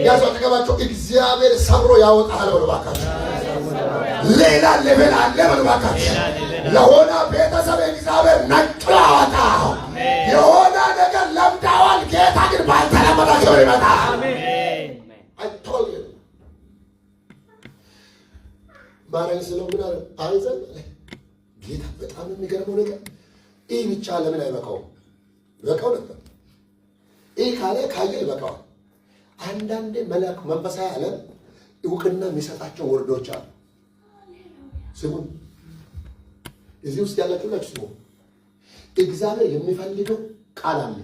ያዘው ተገባቸው። እግዚአብሔር ሰብሮ ያወጣል በልባካችሁ። ሌላ ሌቭል አለ በልባካችሁ። ለሆነ ቤተሰብ እግዚአብሔር ነጥሎ ያወጣው። የሆነ ነገር ለምዳዋል። ጌታ ግን ባልተለመደ ክብር ይመጣል። I told you ማረኝ ስለው ምን አለ አይዘን ጌታ በጣም የሚገርመው ነገር ይህ ብቻ ለምን አይበቃውም? ይበቃው ነበር። ይህ ካለ ካየ ይበቃዋል። አንዳንዴ መልአክ መንፈሳዊ ዓለም እውቅና የሚሰጣቸው ወርዶች አሉ። ስሙን እዚህ ውስጥ ያላችሁ ናችሁ። ስሙ። እግዚአብሔር የሚፈልገው ቃል አለ።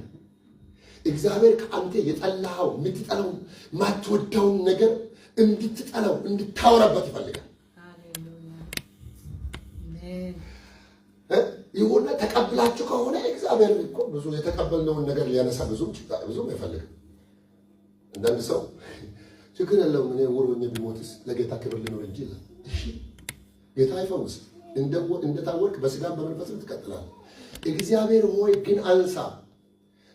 እግዚአብሔር ከአንተ የጠላኸው የምትጠላው ማትወደውን ነገር እንድትጠላው እንድታወራበት ይፈልጋል። ይሁን ተቀብላችሁ ከሆነ እግዚአብሔር እኮ ብዙ የተቀበልነውን ነገር ሊያነሳ ብዙም አይፈልግም። አንዳንድ ሰው ችግር የለውም እኔ ወሮኝ ቢሞትስ ለጌታ ክብር ልኖር እንጂ ይላል። እሺ ጌታ ይፈውስ። እንደታወቅ በስጋም በመንፈስም ትቀጥላለህ። እግዚአብሔር ሆይ ግን አንሳ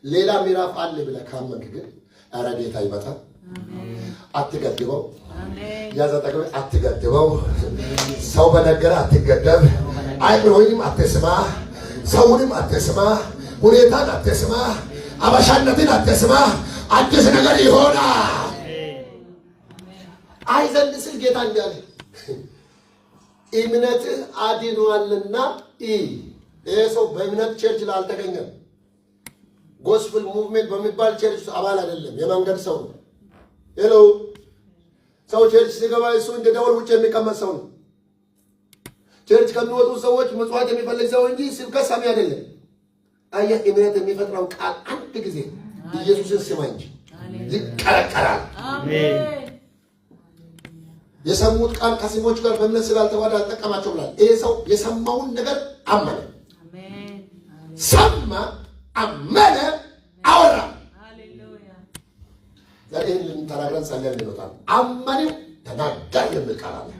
ሌላ ምዕራፍ አለ ብለህ ካመንክ ግን ኧረ ጌታ ይመጣል። አትገድበው። ያዘጠቀው አትገድበው። ሰው በነገረ አትገደብ። አይምሮህንም አትስማ። ሰውንም አትስማ። ሁኔታን አትስማ። አበሻነትን አትስማ። አዲስ ነገር ይሆናል። አይዘንድ ስል ጌታ እንዳለ እምነትህ አድኗልና ይሄ ሰው በእምነት ቸርች ላይ አልተገኘም። ጎስፕል ሙቭሜንት በሚባል ቸርች አባል አይደለም። የመንገድ ሰው ነው። ሄሎ ሰው ቸርች ሲገባ እሱ እንደ ደወል ውጭ የሚቀመጥ ሰው ነው። ቸርች ከሚወጡ ሰዎች መጽዋት የሚፈልግ ሰው እንጂ ስብከት ሰሚ አይደለም። አየህ እምነት የሚፈጥረው ቃል አንድ ጊዜ ኢየሱስን ስማ እንጂ ይቀረቀራል። አሜን። የሰሙት ቃል ከስሞች ጋር በእምነት ስላልተዋሃደ አልጠቀማቸው ብሏል። ይሄ ሰው የሰማውን ነገር አመነ። አሜን። ሰማ፣ አመነ፣ አወራ። ሃሌሉያ። ዛሬ ይህን ተናግረን ጸልየን እንወጣለን። አመነው፣ ተናገር የሚል ቃል አለ።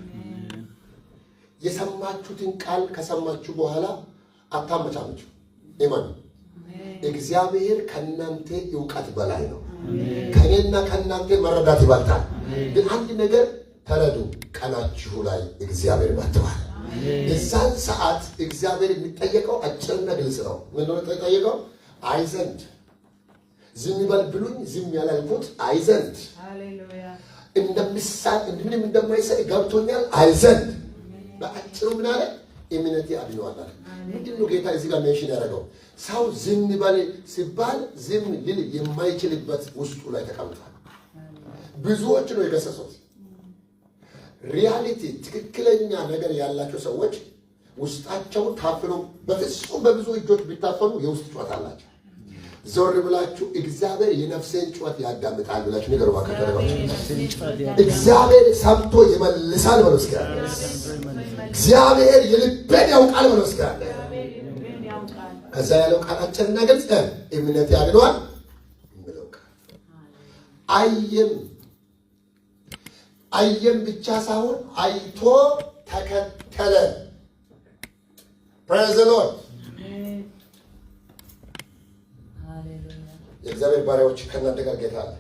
የሰማችሁትን ቃል ከሰማችሁ በኋላ አታመቻመቹ። ኢማን እግዚአብሔር ከእናንተ እውቀት በላይ ነው። ከእኔና ከእናንተ መረዳት ይበልጣል። ግን አንድ ነገር ተረዱ፣ ቀናችሁ ላይ እግዚአብሔር መጥቷል። የዛን ሰዓት እግዚአብሔር የሚጠየቀው አጭርና ግልጽ ነው። ምን ነው የሚጠየቀው? አይ ዘንድ ዝም ይበል ብሉኝ ዝም ያላልኩት አይ ዘንድ እንደምሳል ምንም እንደማይሰጥ ገብቶኛል አይ ዘንድ በአጭሩ ምን አለ? እምነቴ አድኗል አለ። ምንድነው ጌታ እዚህ ጋር ሜንሽን ያደረገው? ሰው ዝም ይበል ሲባል ዝም ሊል የማይችልበት ውስጡ ላይ ተቀምጧል። ብዙዎች ነው የገሰጹት። ሪያሊቲ ትክክለኛ ነገር ያላቸው ሰዎች ውስጣቸው ታፍኖ በፍጹም በብዙ እጆች ቢታፈኑ የውስጥ ጩኸት አላቸው። ዞር ብላችሁ እግዚአብሔር የነፍሴን ጩኸት ያዳምጣል ብላችሁ ንገሩ ባካችሁ። እግዚአብሔር ሰምቶ ይመልሳል ብሎ እስኪ እግዚአብሔር የልቤን ያውቃል ብሎ እስኪ ከዛ ያለው ቃል አጭርና ግልጽ እምነት ያድኗል የሚለው ቃል አየም አየም ብቻ ሳይሆን አይቶ ተከተለ። ፕሬዝ ዘ ሎርድ። የእግዚአብሔር ባሪያዎች ከእናንተ ጋር ጌታ አለ።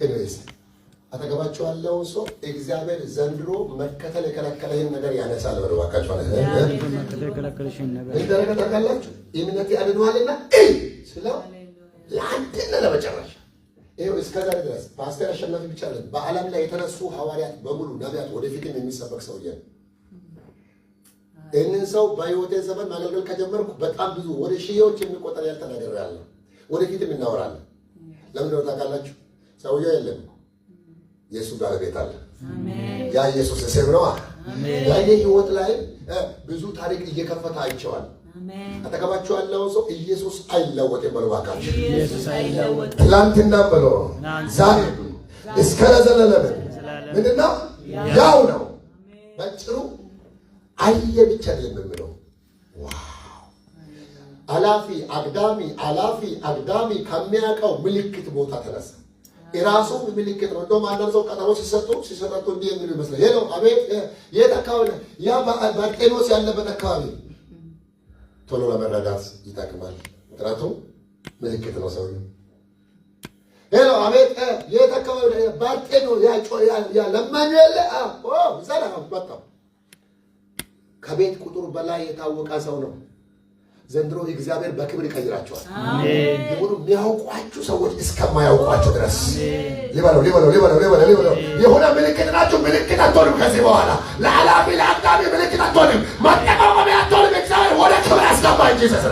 ኤኒዌይስ አጠገባችሁ ያለው ሰው እግዚአብሔር ዘንድሮ መከተል የከለከለህን ነገር ያነሳል። በደዋካችሁ አለ መከተል የከለከለሽን ነገር እንደረጋ ታውቃላችሁ። እምነት ያድነዋልና ስለው ለአንድና ለመጨረሻ ይሄው እስከዛሬ ድረስ ፓስተር አሸናፊ ብቻ አይደለም፣ በዓለም ላይ የተነሱ ሐዋርያት በሙሉ ነቢያት ወደፊትም የሚሰበክ ሰውዬ ነው። ይህንን ሰው በሕይወቴ ዘመን ማገልገል ከጀመርኩ በጣም ብዙ ወደ ሺዎች የሚቆጠር ያልተናገራለሁ። ወደፊትም እናወራለን። ለምን ነው ታውቃላችሁ? ሰውዬው የለም፣ ኢየሱስ ባለቤት አለ። ያ ኢየሱስ ስም ነው። ያኔ ሕይወት ላይ ብዙ ታሪክ እየከፈተ አይቼዋል። አጠገባችሁ ያለው ሰው ኢየሱስ አይለወጥም በለው እባካችሁ። ኢየሱስ አይለወጥም። ትላንትና ብሎ ዛሬ እስከ ለዘላለም ምንድነው? ያው ነው። በጭሩ አየ ብቻ አይደለም የምለው። ዋው! አላፊ አግዳሚ ከሚያውቀው ምልክት ቦታ ተነሳ። የራሱ ምልክት ነው። እንደውም አንዳንድ ሰው ቀጠሮ ሲሰጡ እንዲህ የሚሉ ይመስላል። ሄሎ አቤት፣ የት አካባቢ? ያ ባርጤኖስ ያለበት አካባቢ። ቶሎ ለመረዳት ይጠቅማል። ምክንያቱም ምልክት ነው ሰውዬው። ሄሎ አቤት፣ የት አካባቢ? ባርጤኖስ ያ ለማኝ ያለ ዛሬ መጣው። ከቤት ቁጥር በላይ የታወቀ ሰው ነው። ዘንድሮ እግዚአብሔር በክብር ይቀይራቸዋል። የሆኑ የሚያውቋችሁ ሰዎች እስከማያውቋችሁ ድረስ ሊበለው የሆነ ምልክት ናችሁ። ምልክት አትሆንም። ከዚህ በኋላ ለአላፊ ለአጋሚ ምልክት አትሆንም። መጠቃቀሚያ አትሆንም። እግዚአብሔር ወደ ክብር ያስገባ እንጂ ሰሰ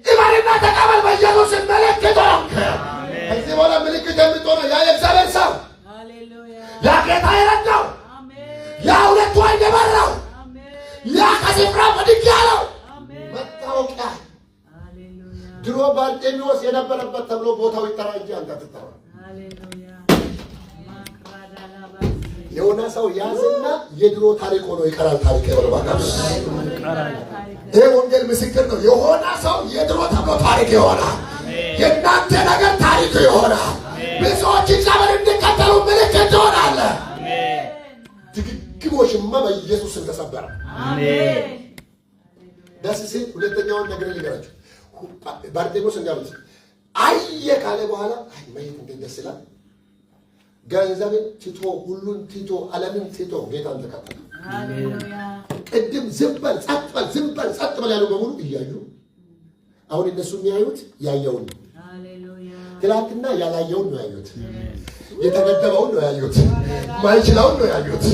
ኢማንና ተቀበል። በኢየሱስ ምልክት ሆንክ። ከዚህ በኋላ ምልክት የምትሆነው ያ የእግዚአብሔር ሰው ያ ጌታ የረዳው ያ ሁለቱ አይን የበራው ያ ከስፍራ ብድግ ያለው መታወቂያ ድሮ ባርጤሜዎስ የነበረበት ተብሎ ቦታው ይጠራ እንጂ አንተ ትጠራ። የሆነ ሰው ያዝና የድሮ ታሪክ ሆኖ ይቀራል። ታሪክ ይወርባካስ። ይሄ ወንጌል ምስክር ነው። የሆነ ሰው የድሮ ተብሎ ታሪክ ይሆናል። የእናንተ ነገር ታሪክ ይሆናል። ብዙዎች እግዚአብሔር እንዲከተሉ ምልክት ይሆናል። ድግግሞሽማ በኢየሱስ ስም ተሰበረ። አሜን። ደስ ሲል ሁለተኛውን ነገር ልንገራችሁ። ባርጤሜዎስ እንዳሉት አየ ካለ በኋላ ማየት እንዴት ደስ ይላል። ገንዘብን ትቶ ሁሉን ትቶ ዓለምን ትቶ ጌታን ተከተለ። ሃሌሉያ። ቅድም ዝም በል ጸጥ በል ያሉ በሙሉ እያዩ አሁን እነሱ የሚያዩት ያየውን ነው። ሃሌሉያ። ትላንትና ያላየውን ነው ያዩት። የተገደበውን ነው ያዩት። ማይችላውን ነው ያዩት።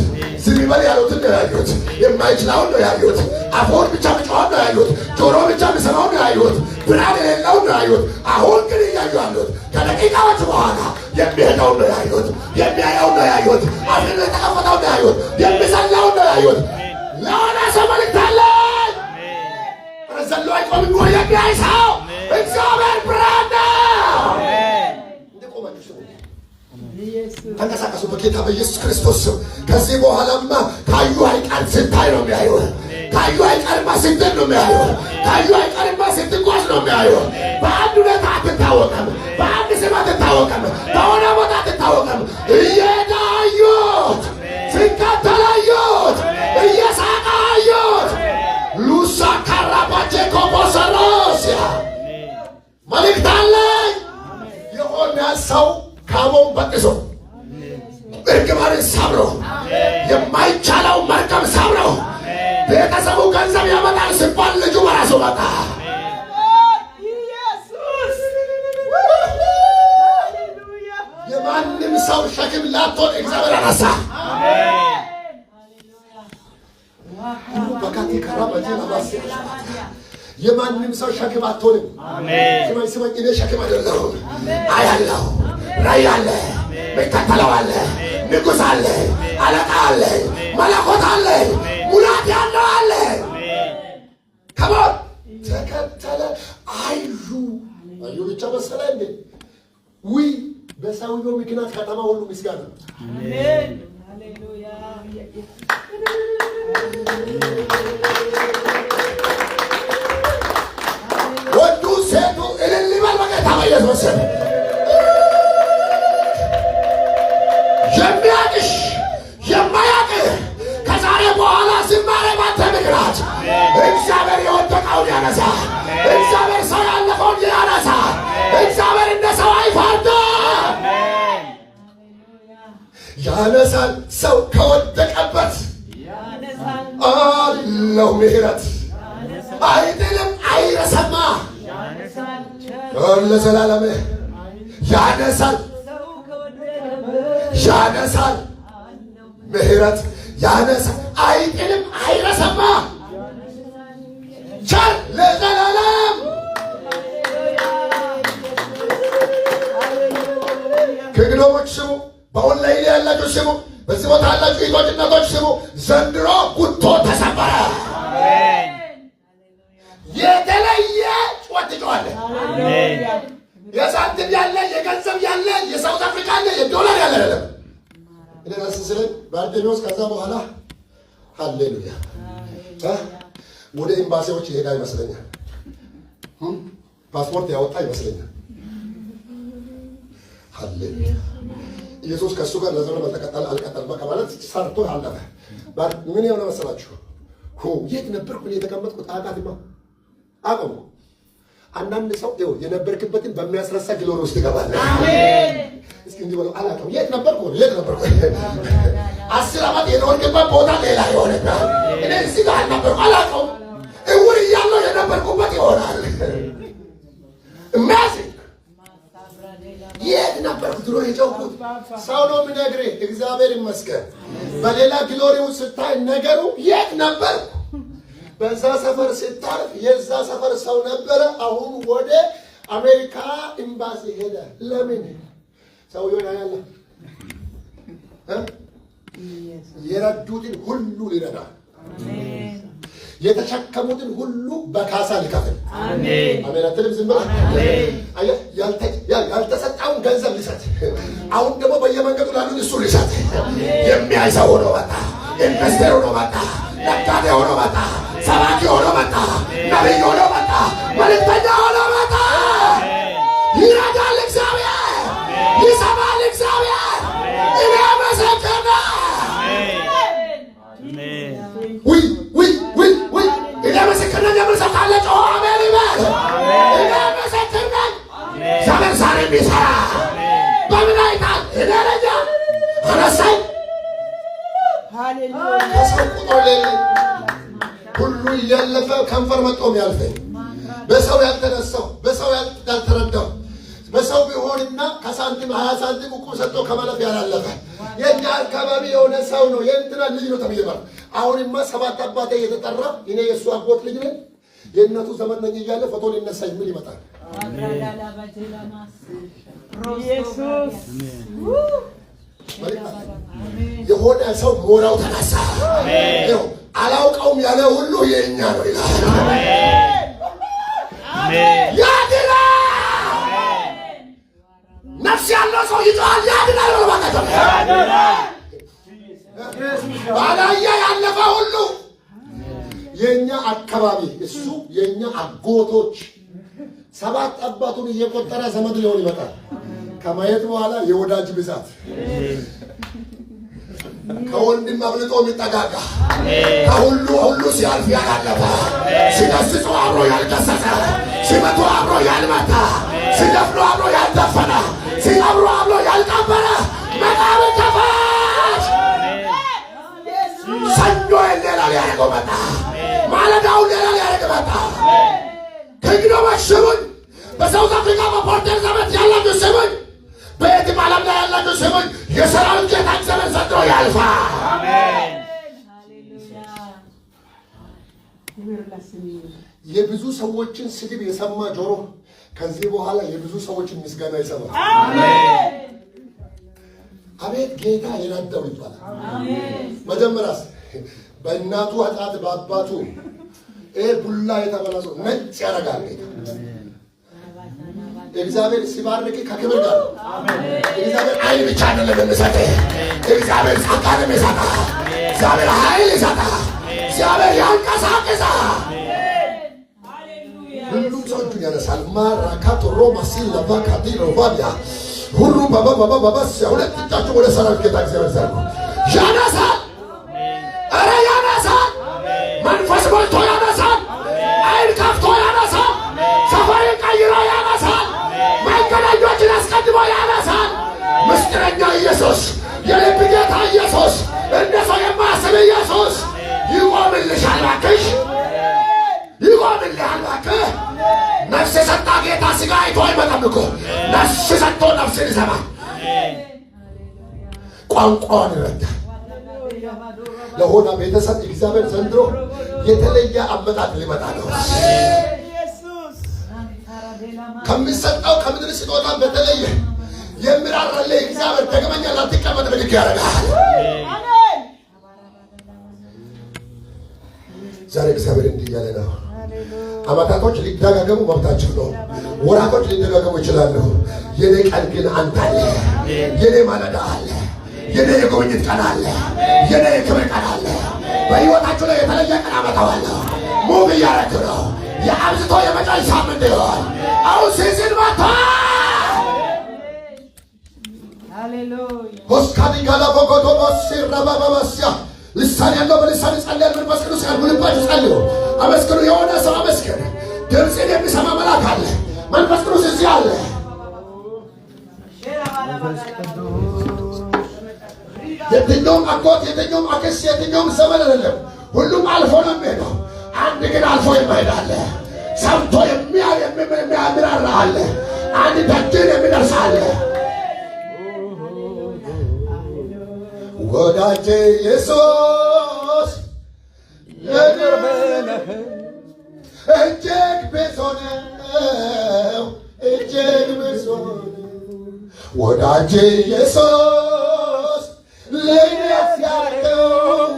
ዝም በል ያሉትን ነው ያዩት። የማይችላውን ነው ያዩት። አፎን ብቻ ብቻውን ነው ያዩት። ጆሮ ብቻ ብሰማውን ነው ያዩት። ብርሃን የሌለውን ነው ያዩት። አሁን ግን እያዩ ያሉት ከደቂቃዎች በኋላ የሚሄደውን ነው ያዩት። የሚያየውን ነው ያዩት። አፍን የተከፈተውን ነው ያዩት። የሚሰላውን ነው ያዩት። ለሆነ ሰው መልእክት አለኝ። ዘሎ አይቆምም ወይ የሚያይ ሰው እግዚአብሔር ብርሃን ነው። ተንቀሳቀሱ በጌታ በኢየሱስ ክርስቶስ ስም። ከዚህ በኋላማ ካዩ አይቀር ስታይ ነው የሚያዩ። ካዩ አይቀርማ ስትል ነው የሚያዩ። ካዩ አይቀርማ ስትጓዝ ነው የሚያዩ። በአንድ ሁኔታ አትታወቅም። በአንድ ስም አትታወቅም። በሆነ ቦታ አትታወቅም። እየዳዩት ሲከተላዩት እየሳቃዩት ሉሳ ካራባቼ ኮፖሰሮሲያ መልእክት አለኝ። የሆነ ሰው ካሞን በጥሶ እርግማንን ሰብሮ የማይቻለው መርከብ ሰብሮ ቤተሰቡ ገንዘብ ያመጣል ሲባል ልጁ በራሱ መጣ። የማንም ሰው ሸክም ላትሆን እግዚአብሔር አነሳ። የማንም ሰው ሸክም አትሆንም። ስማኝ እኔ ሸክም አይደለሁም። አያለሁ ራእይ አለ፣ መከተለው አለ፣ ንጉሥ አለ፣ አለቃ አለ፣ መለኮት አለ፣ ሙላት ያለው አለ። ከሞት ተከተለ። አዩ ብቻ መሰለ እንዴ? ውይ በሰውየው ምክንያት ከተማ ሁሉ ምስጋና። አሜን ሃሌሉያ። ወንዱ ሴቱ እልል ይበል በጌታ በኢየሱስ ስም። ያነሳ። እግዚአብሔር ሰው ያለፈውን ያነሳ። እግዚአብሔር እንደ ሰው አይፈርድም። ያነሳል። ሰው ከወደቀበት አለው ምሕረት። አይጥልም፣ አይረሳም። ለዘላለም ያነሳል፣ ያነሳል። ምሕረት ያነሳል፣ አይጥልም፣ አይረሳም። ቸር ለዘላለም ከግሎቦች ስሙ። በኦንላይን ያላችሁ ስሙ። በዚህ ቦታ ያላችሁ እህቶች እናቶች ስሙ። ዘንድሮ ጉቶ ተሰበረ። የተለየ ጩኸት ትጮኻለህ። የሳንቲም ያለ፣ የገንዘብ ያለ፣ የሳውት አፍሪካ ያለ፣ የዶላር ያለ አይደለም። እኔ ራስ ስለኝ ባርቴኖስ ከዛ በኋላ ሃሌሉያ ወደ ኤምባሲዎች ይሄዳ ይመስለኛል። ፓስፖርት ያወጣ ይመስለኛል። ሃሌሉያ ኢየሱስ ከእሱ ጋር ለዘመን አልቀጠል በቃ ማለት ሰርቶ አለፈ። ምን የሆነ መሰላችሁ? የት ነበርኩ የተቀመጥኩት? አቃትማ አቆሙ። አንዳንድ ሰው ይኸው የነበርክበትን በሚያስረሳ ግሎሪ ውስጥ ይገባል። እስኪ እንዲህ በለው አላውቅም። የት ነበርኩ? 10 ዓመት የኖርክበት ቦታ ሌላ ይሆንብሃል። እኔ እዚህ ጋር አልነበርኩ አላውቅም። እውር እያለሁ የነበርኩበት ይሆናል። የሚያስቅ የት ነበርኩ ድሮ የጨውኩት? ሰው ነው የሚነግርህ። እግዚአብሔር ይመስገን። በሌላ ግሎሪው ስታይ ነገሩ የት ነበርኩ? በዛ ሰፈር ስታርፍ የዛ ሰፈር ሰው ነበረ። አሁን ወደ አሜሪካ ኤምባሲ ሄደ። ለምን? ሰውየውን ያያለ የረዱትን ሁሉ ሊረዳ፣ የተሸከሙትን ሁሉ በካሳ ሊከፍል። አሜን አትልም? ዝም ብለህ ያልተሰጣውን ገንዘብ ሊሰጥ፣ አሁን ደግሞ በየመንገዱ ላሉ እሱ ሊሰጥ የሚያይ ሰው ሆኖ መጣ። ኢንቨስተር ሆኖ መጣ። ነጋዴ ሆኖ መጣ። ሰባኪ ሆኖ መጣ። ነቢይ ሆኖ መጣ። መልእክተኛ ሆኖ መጣ። ይረዳል እግዚአብሔር፣ ይሰማል እግዚአብሔር። እኔ መሰከረ እኔ ምስክር ነኝ። የምሰው ካለ ጮኸ አሜን ይበል። እኔ ምስክር ነኝ። እግዚአብሔር ዛሬ የሚሰራ በምን አይታል? እኔ ረጃ አነሳኝ። ከሰው ቁጥር ሌለኝ ሁሉ እያለፈ ከንፈር መጦም ያልፈኝ በሰው ያልተነሳው በሰው ያልተረዳው በሰው ቢሆንና ከሳንቲም 20 ሳንቲም እቁብ ሰጥቶ ከመለፍ ያላለፈ የኛ አካባቢ የሆነ ሰው ነው። የእንትና ልጅ ነው ተብዬባል። አሁንማ 7 አባቴ እየተጠራ እኔ የእሱ አጎት ልጅ ነኝ የእነቱ ዘመን ነኝ እያለ ፎቶ ሊነሳኝ ምን ይመጣል? የሆነ ሰው ሞራው ተነሳ። አላውቀውም ያለ ሁሉ የኛ ነው ይላል። ያድና ነፍስ ያለው ሰው ይጮሃል። ያድና ነው ማለት ነው። ባላያ ያለፈ ሁሉ የኛ አካባቢ እሱ የኛ አጎቶች 7 አባቱን እየቆጠረ ዘመድ ሊሆን ይመጣል። ከማየት በኋላ የወዳጅ ብዛት ከወንድም አብልጦ የሚጠጋጋ ከሁሉ ሲያልፍ ያላለፈ ሲገስጹ አብሮ ያልገሰጸ ሲመቱ አብሮ ያልመታ ሲደፍኑ አብሮ ያልደፈነ ሲቀብሩ አብሮ ያልቀበረ መቃብር ከፋች ሰኞ ሌላ ሊያደርገው መጣ። ማለዳውን ሌላ ሊያደርግ መጣ። ከግዶባች ስሙኝ። በሳውት አፍሪካ በፖርተር ዘመት ያላችሁ ስሙኝ። በየትም ዓለም ላይ ያላችሁ ስሙኝ። የሰራዊት ጌታ እግዚአብሔር ዘንድሮ ያልፋል። አሜን። የብዙ ሰዎችን ስድብ የሰማ ጆሮ ከዚህ በኋላ የብዙ ሰዎችን ምስጋና ይሰማል። አሜን። አቤት ጌታ የረዳው ይባላል። አሜን። መጀመሪያስ በእናቱ ኃጢአት በአባቱ ቡላ የተበላ ሰው ነጭ ያደርጋል ጌታ። እግዚአብሔር ሲባርክ ከክብር ጋር እግዚአብሔር ኃይል ብቻ አይደለም የሚሰጥህ። እግዚአብሔር ጸጋንም ይሰጣል። እግዚአብሔር ኃይል ይሰጣል። እግዚአብሔር ያንቀሳቅሳል። ሁሉም ሰው እጁን ያነሳል። ማራካቶ ሮማ ሲለባ ካዲ ሮባቢያ ሁሉ ባባባባባስ ሁለት እጃቸው ወደ ሰራዊት ጌታ እግዚአብሔር ዘርጉ። ያነሳል። ኧረ ያነሳል። መንፈስ ሞልቶ ያነሳል። አይን ከፍቶ አስቀድሞ ያነሳል። ምስጢረኛ ኢየሱስ፣ የልብ ጌታ ኢየሱስ፣ እንደ ሰው የማያስብ ኢየሱስ ይቆምልሻል። እባክሽ ይቆምልሃል። እባክህ ነፍስ የሰጣ ጌታ ሥጋ አይቶ አይመጣም እኮ። ነፍስ ሰጥቶ ነፍስን ይሰማል። ቋንቋውን ይረዳል። ለሆነ ቤተሰብ እግዚአብሔር ዘንድሮ የተለየ አመጣጥ ሊመጣ ነው። ከሚሰጠው ከምድር ስጦታ በተለየ የሚራራልህ እግዚአብሔር ደግመኛ ላትቀመጥ ብድግ ያደርግሃል። ዛሬ እግዚአብሔር እንዲህ እያለ ነው። አመታቶች ሊደጋገሙ መብታቸው ነው። ወራቶች ሊደጋገሙ ይችላሉ። የኔ ቀን ግን አንተ አለ። የኔ ማለዳ አለ። የኔ የጉብኝት ቀን አለ። የኔ የክብር ቀን አለ። በሕይወታችሁ ላይ የተለየ ቀን አመጣዋለሁ። ሙቭ እያረክ ነው። የአብዝቶ የመጫን ሳምንት ይሆን አሁን ሲዝን ማታ ሆስካኒ ጋላ ቦጎቶ ቦሲራ ባባባስያ ልሳን ያለው በልሳን ይጸልያል። መንፈስ ቅዱስ ያልሙልባችሁ ጸልዩ፣ አመስግኑ። የሆነ ሰው አመስግን። ድምፅን የሚሰማ መልአክ አለ። መንፈስ ቅዱስ እዚህ አለ። የትኛውም አጎት፣ የትኛውም አክስት፣ የትኛውም ዘመን አይደለም። ሁሉም አልፎ ነው የሚሄደው። አንድ ግን አልፎ የማይሄድ አለ። ሰምቶ የሚራራ አለ። አንድ ደጅን የሚደርስ አለ። ወዳጄ ኢየሱስ የቅርብ ነህ፣ እጅግ ብዙ ነው፣ እጅግ ብዙ ነው። ወዳጄ ኢየሱስ ለእኔ ያደረገው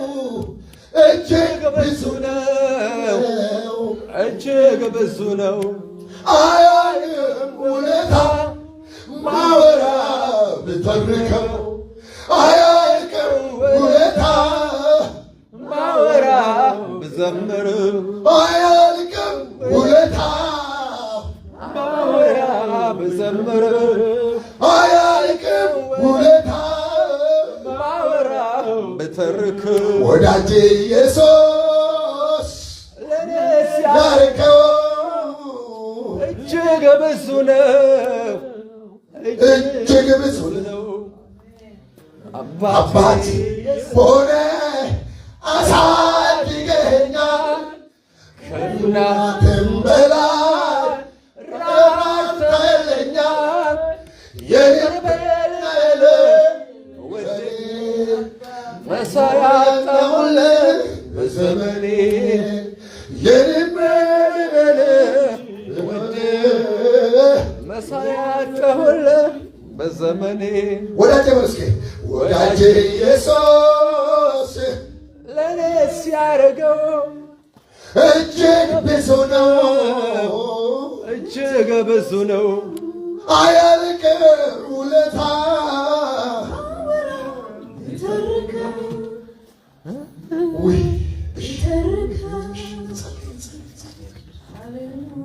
እጅግ ብዙ ነው፣ እጅግ ብዙ ነው። አያልቅም ውለታ ማወራ ብተርከው፣ አያልቅም ውለታ ማወራ ብዘምር፣ አያልቅም ውለታ ማወራ ብዘምር፣ አያልቅም ውለታ ማወራ ብተርክ። ወዳጄ ኢየሱስ ለኔ ያደረገው እጅግ ብዙ ነው፣ እጅግ ብዙ ነው። አባት ሆነ አሳድገኛል፣ ከእናትም በላይ ራርተኸኛል። የልቤን ወዴ መሳይ አጣሁልህ በዘመኔ፣ የልቤን ወዴ መሳይ አጣሁልህ በዘመኔ። ወዳጄ በርስኬ ወዳጄ ኢየሱስ ለኔ ሲያደርገው እጅግ ብዙ ነው፣ እጅግ ብዙ ነው። አያልቅም ውለታ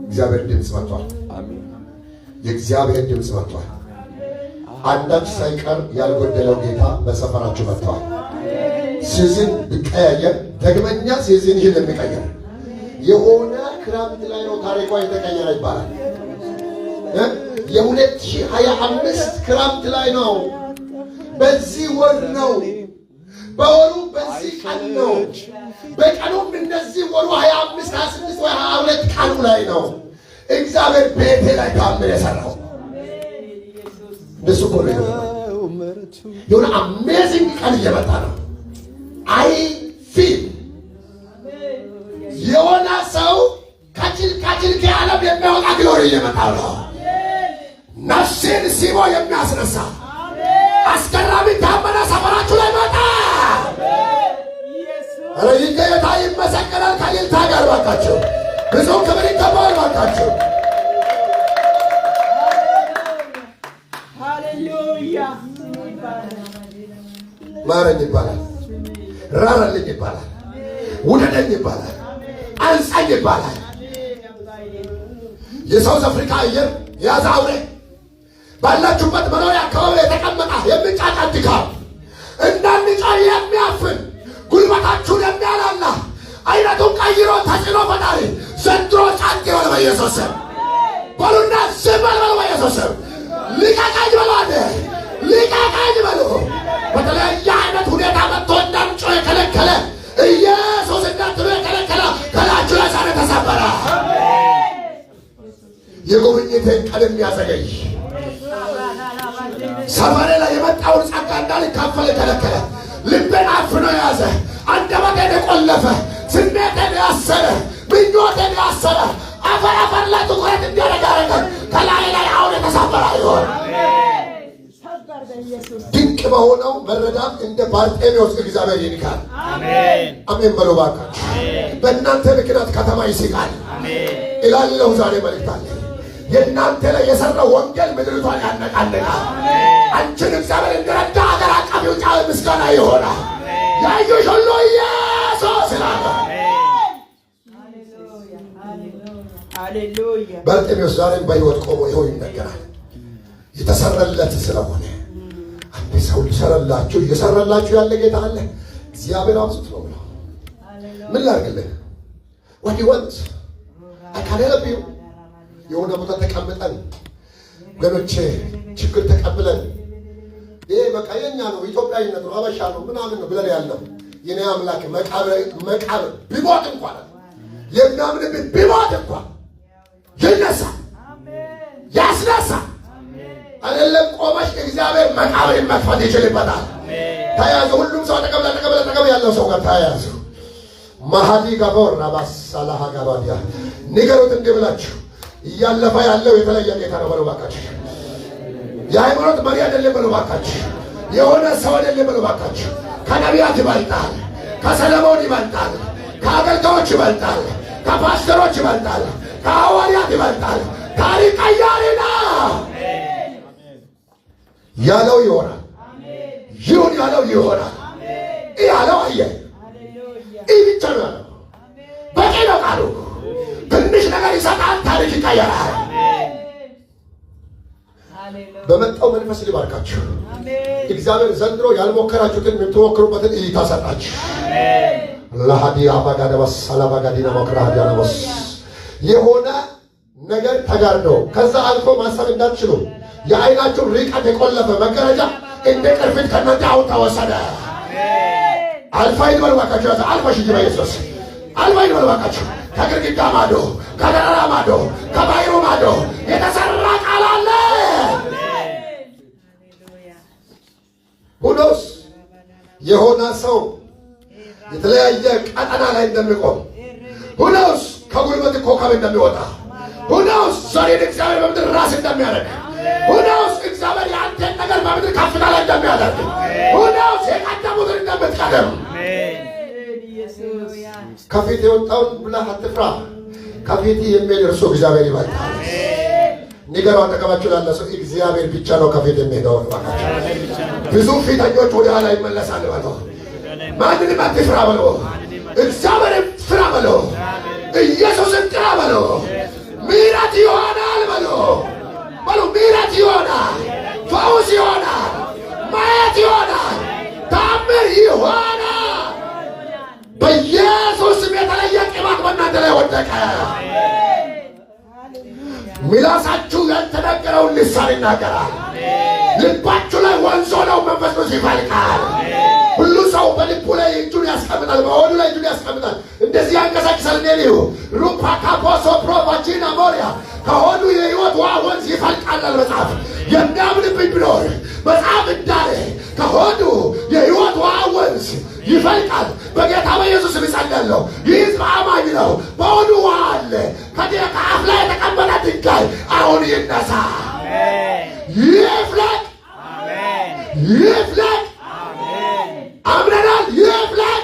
እግዚአብሔር ድምፅ መጥቷል። የእግዚአብሔር ድምፅ መጥቷል። አንዳች ሳይቀር ያልጎደለው ጌታ በሰፈራችሁ መጥቷል። ሲዝን ቢቀያየር ደግመኛ ሲዝን ይህን የሚቀየር የሆነ ክረምት ላይ ነው ታሪኳ የተቀየረ ይባላል። የ2025 ክረምት ላይ ነው። በዚህ ወር ነው። በወሩ በዚህ ቀን ነው። በቀኑም እንደዚህ ወሩ 25፣ 26 ወይ 22 ቀኑ ላይ ነው እግዚአብሔር ቤቴ ላይ ታምር የሰራው። እሱ ኮሬ የሆነ አሜዚንግ ቀን እየመጣ ነው። አይ ፊል የሆነ ሰው ከጭልቃጭል ከዓለም የሚያወጣ ግሎሪ እየመጣ ነው። ነፍሴን ሲቦ የሚያስነሳ አስገራሚ ታመነ ሰፈራችሁ ላይ መጣ። ኧረ ጌታ ይመሰገናል። ከእልልታ ጋር ባካችሁ ብዙ ክብር ይገባዋል። ባካችሁ ማረኝ ይባላል፣ ራራልኝ ይባላል፣ ውደደኝ ይባላል፣ አንሳኝ ይባላል። የሳውዝ አፍሪካ አየር የያዘ አውሬ ባላችሁበት መኖሪያ አካባቢ የተቀመጠ የሚጫጫ ድካም እንዳንጫ የሚያፍን ጉልበታችሁን የሚያላላ አይነቱን ቀይሮ ተጽዕኖ ፈጣሪ ዘንድሮ ጫንቅ የሆነ በኢየሱስ ስም በሉና ዝም በል በኢየሱስ ስም። ልቀቀኝ በሉ አለ። ልቀቀኝ በሉ። በተለያየ አይነት ሁኔታ መጥቶ እንዳንጮህ የከለከለ ኢየሱስ እንዳትሉ የከለከለ ከላችሁ ላይ ዛሬ ተሰበረ። የጉብኝቴን ቀን የሚያዘገይ ሰፈሬ ላይ የመጣውን ጸጋ እንዳልካፈል የከለከለ ልቤን አፍኖ የያዘ አንደበቴን የቆለፈ ስሜቴን ያሰረ ምኞቴን ያሰረ አፈር ላይ ትኩረት እንዲያደርግ ያደረገ ከላይ ላይ አሁን የተሰበረ ይሆን። ድንቅ በሆነው መረዳት እንደ ባርጤሜዎስ እግዚአብሔር ይንካል። አሜን በሉ እባካችሁ። በእናንተ ምክንያት ከተማ ይስቃል እላለሁ። ዛሬ መልእክት አለ። የእናንተ ላይ የሰራው ወንጌል ምድሪቷን ያነቃንቃል። አንቺን እግዚአብሔር እንደረዳ አገር አቀፍ ውጫ ምስጋና ይሆናል። ያዩሽ ሁሉ ኢየሱስ ይላል። ባርጤሜዎስ ዛሬም በሕይወት ቆሞ ይኸው ይነገራል። የተሰራለት ስለሆነ አንድ ሰው ሊሰራላችሁ እየሰራላችሁ ያለ ጌታ አለ። እግዚአብሔር አብዝቶ ነው ብለው ምን ላድርግልህ? what you want I can help you። የሆነ ቦታ ተቀምጠን ወገኖቼ ችግር ተቀብለን ይሄ በቃ የኛ ነው ኢትዮጵያዊነት ነው አበሻ ነው ምናምን ነው ብለን ያለው የኔ አምላክ መቃብር ቢሞት እንኳን የሚያምንብን ቢሞት እንኳን ይነሳ ያስነሳ አይደለም። ቆመሽ እግዚአብሔር መቃብር መክፈት ይችልበታል። ተያዙ። ሁሉም ሰው ተቀበለ ያለው ሰው ጋር ተያዙ። ማሃዲ ጋቦር አባሳላህ ጋባዲያ ንገሩት እንዲህ ብላችሁ እያለፈ ያለው የተለየ ጌታ ነው በሉ እባካችሁ። የሃይማኖት መሪ አይደለም በሉ እባካችሁ። የሆነ ሰው አይደለም በሉ እባካችሁ። ከነቢያት ይበልጣል፣ ከሰለሞን ይበልጣል፣ ከአገልጋዮች ይበልጣል፣ ከፓስተሮች ይበልጣል፣ ከሐዋርያት ይበልጣል። ታሪክ ቀያሪ ነው። ያለው ይሆናል። ይሁን ያለው ይሆናል። ያለው አየ ብቻ ነው ያለው። በቂ ነው ቃሉ። ትንሽ ነገር ይሰጣል፣ ታሪክ ይቀየራል። በመጣው መንፈስ ሊባርካችሁ እግዚአብሔር ዘንድሮ ያልሞከራችሁትን የምትሞክሩበትን እይታ ሰጣችሁ። ለሃዲ አባጋደበስ አላባጋዲና ማክራዲያነበስ የሆነ ነገር ተጋርዶ ከዛ አልፎ ማሰብ እንዳትችሉ የአይናችሁ ርቀት የቆለፈ መጋረጃ እንደ ቅርፊት ከእናንተ አሁን ተወሰደ። አልፋ ይበሉ እባካችሁ። አልፋሽ ይበል ኢየሱስ። አልፋ ይበሉ እባካችሁ። ከግድግዳ ማዶ፣ ከደረራ ማዶ፣ ከባይሩ ማዶ የተሰራ ቃል አለ። ሁኖስ የሆነ ሰው የተለያየ ቀጠና ላይ እንደሚቆም ሁኖስ ከጉልበት ኮከብ እንደሚወጣ ሁኖስ ዛሬን እግዚአብሔር በምድር ራስ እንደሚያደርግ ሁኖስ እግዚአብሔር የአንተን ነገር በምድር ከፍታ ላይ እንደሚያደርግ ሁኖስ የቀደሙትን እንደምትቀደም ከፊት የወጣውን ብለህ አትፍራ። ከፊት የሚሄድ እርሱ እግዚአብሔር ይበልጣል። ንገረው አጠገባችሁ ላለ ሰው እግዚአብሔር ብቻ ነው ከፊት የሚሄደው። ብዙ ፊተኞች ወደ ኋላ ይመለሳል በለው። ማንንም አትፍራ በለው። እግዚአብሔርን ፍራ በለው። ኢየሱስን ጥራ በለው። ምሕረት ይሆናል በለው። ምሕረት ይሆናል፣ ፈውስ ይሆናል፣ ማየት ይሆናል፣ ታምር ይሆናል። በኢየሱስ ስም የተለየ ቅባት በእናንተ ላይ ወደቀ። ምላሳችሁ ያልተናገረውን ልሳን ይናገራል። ልባችሁ ላይ ወንዝ ሆነው መንፈስ ቅዱስ ይፈልቃል። ሁሉ ሰው በልቡ ላይ እጁን ያስቀምጣል፣ በሆዱ ላይ እጁን ያስቀምጣል። እንደዚህ ያንቀሳቅሳል። ኔሊሁ ሩፓ ካፖሶ ፕሮቫጂና ሞሪያ ከሆዱ የሕይወት ውሃ ወንዝ ይፈልቃል። መጽሐፍ የሚያምንብኝ ቢኖር መጽሐፍ እንዳለ ከሆዱ የሕይወት ውሃ ወንዝ ይፈልቃል። በጌታ በኢየሱስ እጸልያለሁ። ይህ ሕዝብ አማኝ ነው። በሆዱ ውሃ አለ። ከአፍ ላይ የተቀመጠ ድንጋይ አሁን ይነሳ፣ ይፍለቅ፣ ይፍለቅ። አምነናል። ይፍለቅ።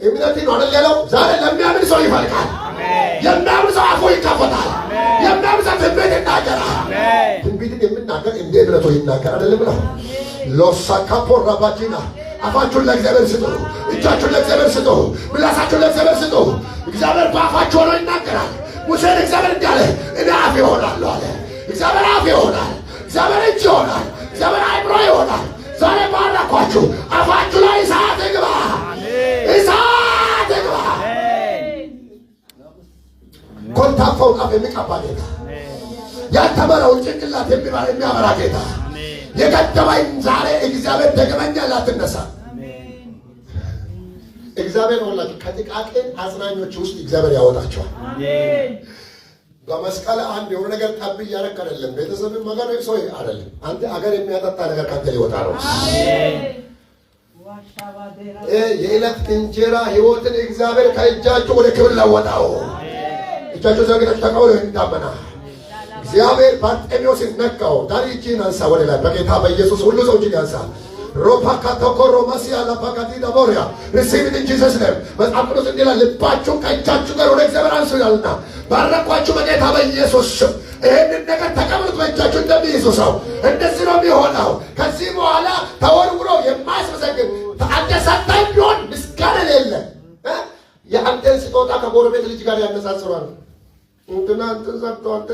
እምነት ነው አይደል ያለው? ዛሬ ለሚያምን ሰው ይፈልቃል። የሚያምን ሰው አፉ ይከፈታል። የሚያምን ሰው ትንቢት ይናገራል። ትንቢትን የምናገር እንደ እምነቱ ይናገር አይደለም ብለው ሎሳካፖራ ባጂና አፋችሁን ለእግዚአብሔር ስጡ፣ እጃችሁን ለእግዚአብሔር ስጡ፣ ምላሳችሁን ለእግዚአብሔር ስጡ። እግዚአብሔር በአፋችሁ ሆኖ ይናገራል። ሙሴን እግዚአብሔር እንዳለ እኔ አፍ ይሆናለሁ አለ። እግዚአብሔር አፍ ይሆናል። እግዚአብሔር እጅ ይሆናል። እግዚአብሔር አእምሮ ይሆናል። ዛሬ ባረኳችሁ። አፋችሁ ላይ እሳት ይግባ፣ እሳት ይግባ። ኮልታፋውን አፍ የሚቀባ ጌታ ያልተመረው ጭንቅላት የሚያበራ ጌታ የቀደመኝ ዛሬ እግዚአብሔር ደግመኛ ላትነሳ እግዚአብሔር ሁላችሁ ከጥቃቅን አጽናኞች ውስጥ እግዚአብሔር ያወጣቸዋል። በመስቀል አንድ የሆነ ነገር ጠብ እያደረክ አይደለም። ቤተሰብን መገር ሰው አይደለም። አንተ አገር የሚያጠጣ ነገር ካንተ ሊወጣ ነው። የዕለት እንጀራ ህይወትን እግዚአብሔር ከእጃችሁ ወደ ክብር ለወጣው። እጃችሁ ዘርግታችሁ ተቀበሉ። እንዳመና እግዚአብሔር ባርጤሜዎስን ነካው። ዳሪ እጅህን አንሳ ወደ ላይ በጌታ በኢየሱስ ሁሉ ሰው እጅን ያንሳ። ሮፓካቶኮሮ ማሲያ ላፓካቲ ዳቦሪያ receive it in Jesus name። መጽሐፍ ቅዱስ እንዲህ ይላል ልባችሁን ከእጃችሁ ጋር ወደ እግዚአብሔር አንሱ ይላልና ባረኳችሁ በጌታ በኢየሱስ ስም። ይህንን ነገር ተቀበሉት በእጃችሁ እንደሚይዙ ሰው። እንደዚህ ነው የሚሆነው። ከዚህ በኋላ ተወርውሮ የማያስመሰግን አንተ ሰጣኝ ቢሆን ምስጋና የለ። የአንተን ስጦታ ከጎረቤት ልጅ ጋር ያነጻጽሯል። እንትና እንትን ሰርተው አንተ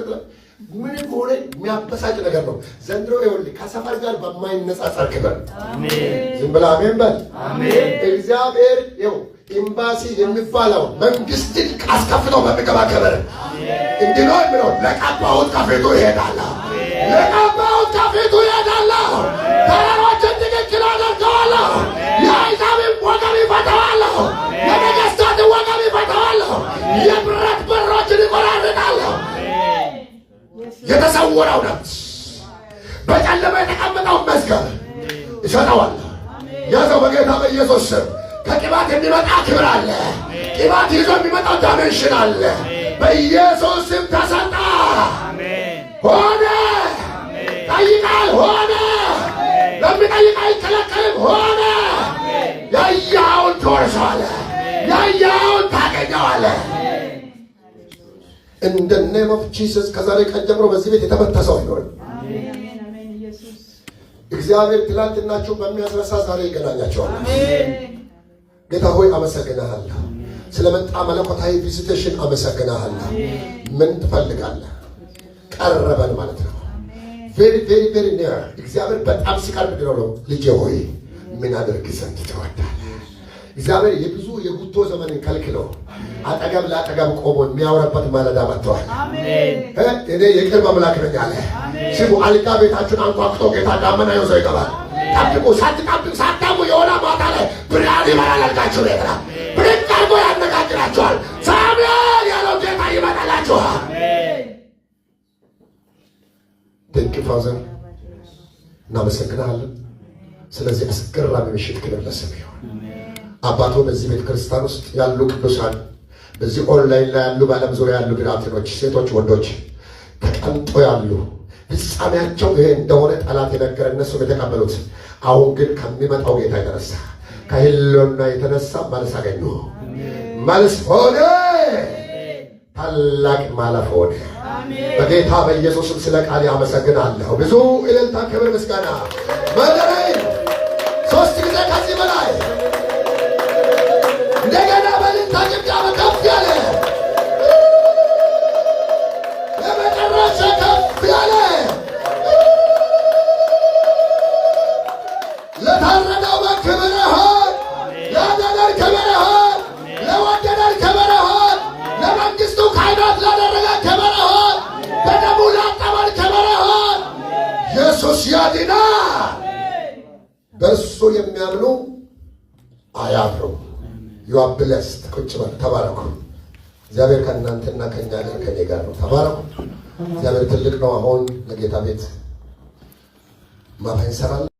ምንም ሆነ የሚያበሳጭ ነገር ነው። ዘንድሮ ይኸውልህ ከሰፈር ጋር በማይነጻጸር ክብር ዝም ብለህ አሜን በል። እግዚአብሔር ይኸው ኤምባሲ የሚባለው መንግስትን አስከፍተው በሚገባ ክብር እንዲህ ነው የሚለው ለቀባሁት ከፊቱ ይሄዳለሁ፣ ለቀባሁት ከፊቱ ይሄዳለሁ፣ ተራሮችን ትክክል አደርገዋለሁ፣ የአሕዛብን ወገብ ይፈታዋለሁ፣ የነገሥታትን ወገብ ይፈታዋለሁ፣ የብረት በሮችን ይቆራርጣለሁ። የተሰወረው ነፍስ በጨለማ የተቀመጠው መዝገብ ይሰጠዋለሁ። ያዘው በጌታ በኢየሱስ ስም። ከቅባት የሚመጣ ክብር አለ። ቅባት ይዞ የሚመጣው ዳይሜንሽን አለ። በኢየሱስ ስም ተሰጣ። ሆነ። ጠይቃል ሆነ። ለሚጠይቅ አይከለከልም ሆነ። ያየኸውን ትወርሰዋለህ። ያየኸውን ታገኘዋለህ። እንደ ኔም ኦፍ ጂሰስ ከዛሬ ቀን ጀምሮ በዚህ ቤት የተመታ ሰው አይኖርም። እግዚአብሔር ትላንትናችሁ በሚያስረሳ ዛሬ ይገናኛቸዋል። ጌታ ሆይ አመሰግናለሁ። ስለመጣ መለኮታዊ ቪዚቴሽን አመሰግናለሁ። ምን ትፈልጋለህ? ቀረበን ማለት ነው። ቬሪ ቬሪ ቬሪ ኒር። እግዚአብሔር በጣም ሲቀርብ ነው። ልጄ ሆይ ምን አድርግ ዘንድ ትወዳለህ? እግዚአብሔር የብዙ የጉቶ ዘመንን ከልክሎ አጠገብ ለአጠገብ ቆሞ የሚያወራበት ማለዳ መጥተዋል። እኔ የቅርብ አምላክ ነኝ አለ። ስሙ። አልጋ ቤታችሁን አንኳኩቶ ጌታ ዳመና ይዞ ይገባል። ጠብቁ። ሳትጠብቁ ሳታሙ የሆነ ማታ ላይ ብርሃን ይመራል። አልጋችሁ ቤት ላይ ብድግ አድርጎ ያነጋግራችኋል። ሳሙኤል ያለው ጌታ ይመጣላችኋል። ድንቅ ፋዘር እናመሰግናለን። ስለዚህ አስገራሚ ምሽት ክብር ለስምህ ይሁን። አባቶ በዚህ ቤተ ክርስቲያን ውስጥ ያሉ ቅዱሳን በዚህ ኦንላይን ላይ ያሉ በዓለም ዙሪያ ያሉ ብላቴኖች፣ ሴቶች፣ ወንዶች ተቀምጦ ያሉ ፍጻሜያቸው ይሄ እንደሆነ ጠላት የነገረ እነሱ የተቀበሉት አሁን ግን ከሚመጣው ጌታ የተነሳ ከህልውና የተነሳ መልስ አገኙ። መልስ ሆነ። ታላቅ ማለፍ ሆነ። በጌታ በኢየሱስም ስለ ቃል አመሰግናለሁ። ብዙ እልልታ፣ ክብር፣ ምስጋና መለረይ 3 ጊዜ ከዚህ በላይ እንደገና በልልታ ጭብጨባ ከፍ ያለ ለመጨረሻ ከፍ ያለ ለታረደው በክብርህን ለአዳነን ክብርህን ለወደደን ክብርህን ለመንግሥቱ ካህናት ላደረገ ክብርህን በደሙ ላጠበን ክብርህን ኢየሱስ ያድናል። በእርሱ የሚያምኑ አያፍሩም። You are blessed። ቁጭ በሉ። ተባረኩ። እግዚአብሔር ከእናንተና ከእኛ ጋር ከኔ ጋር ነው። ተባረኩ። እግዚአብሔር ትልቅ ነው። አሁን ለጌታ ቤት ማታ ይሰራል።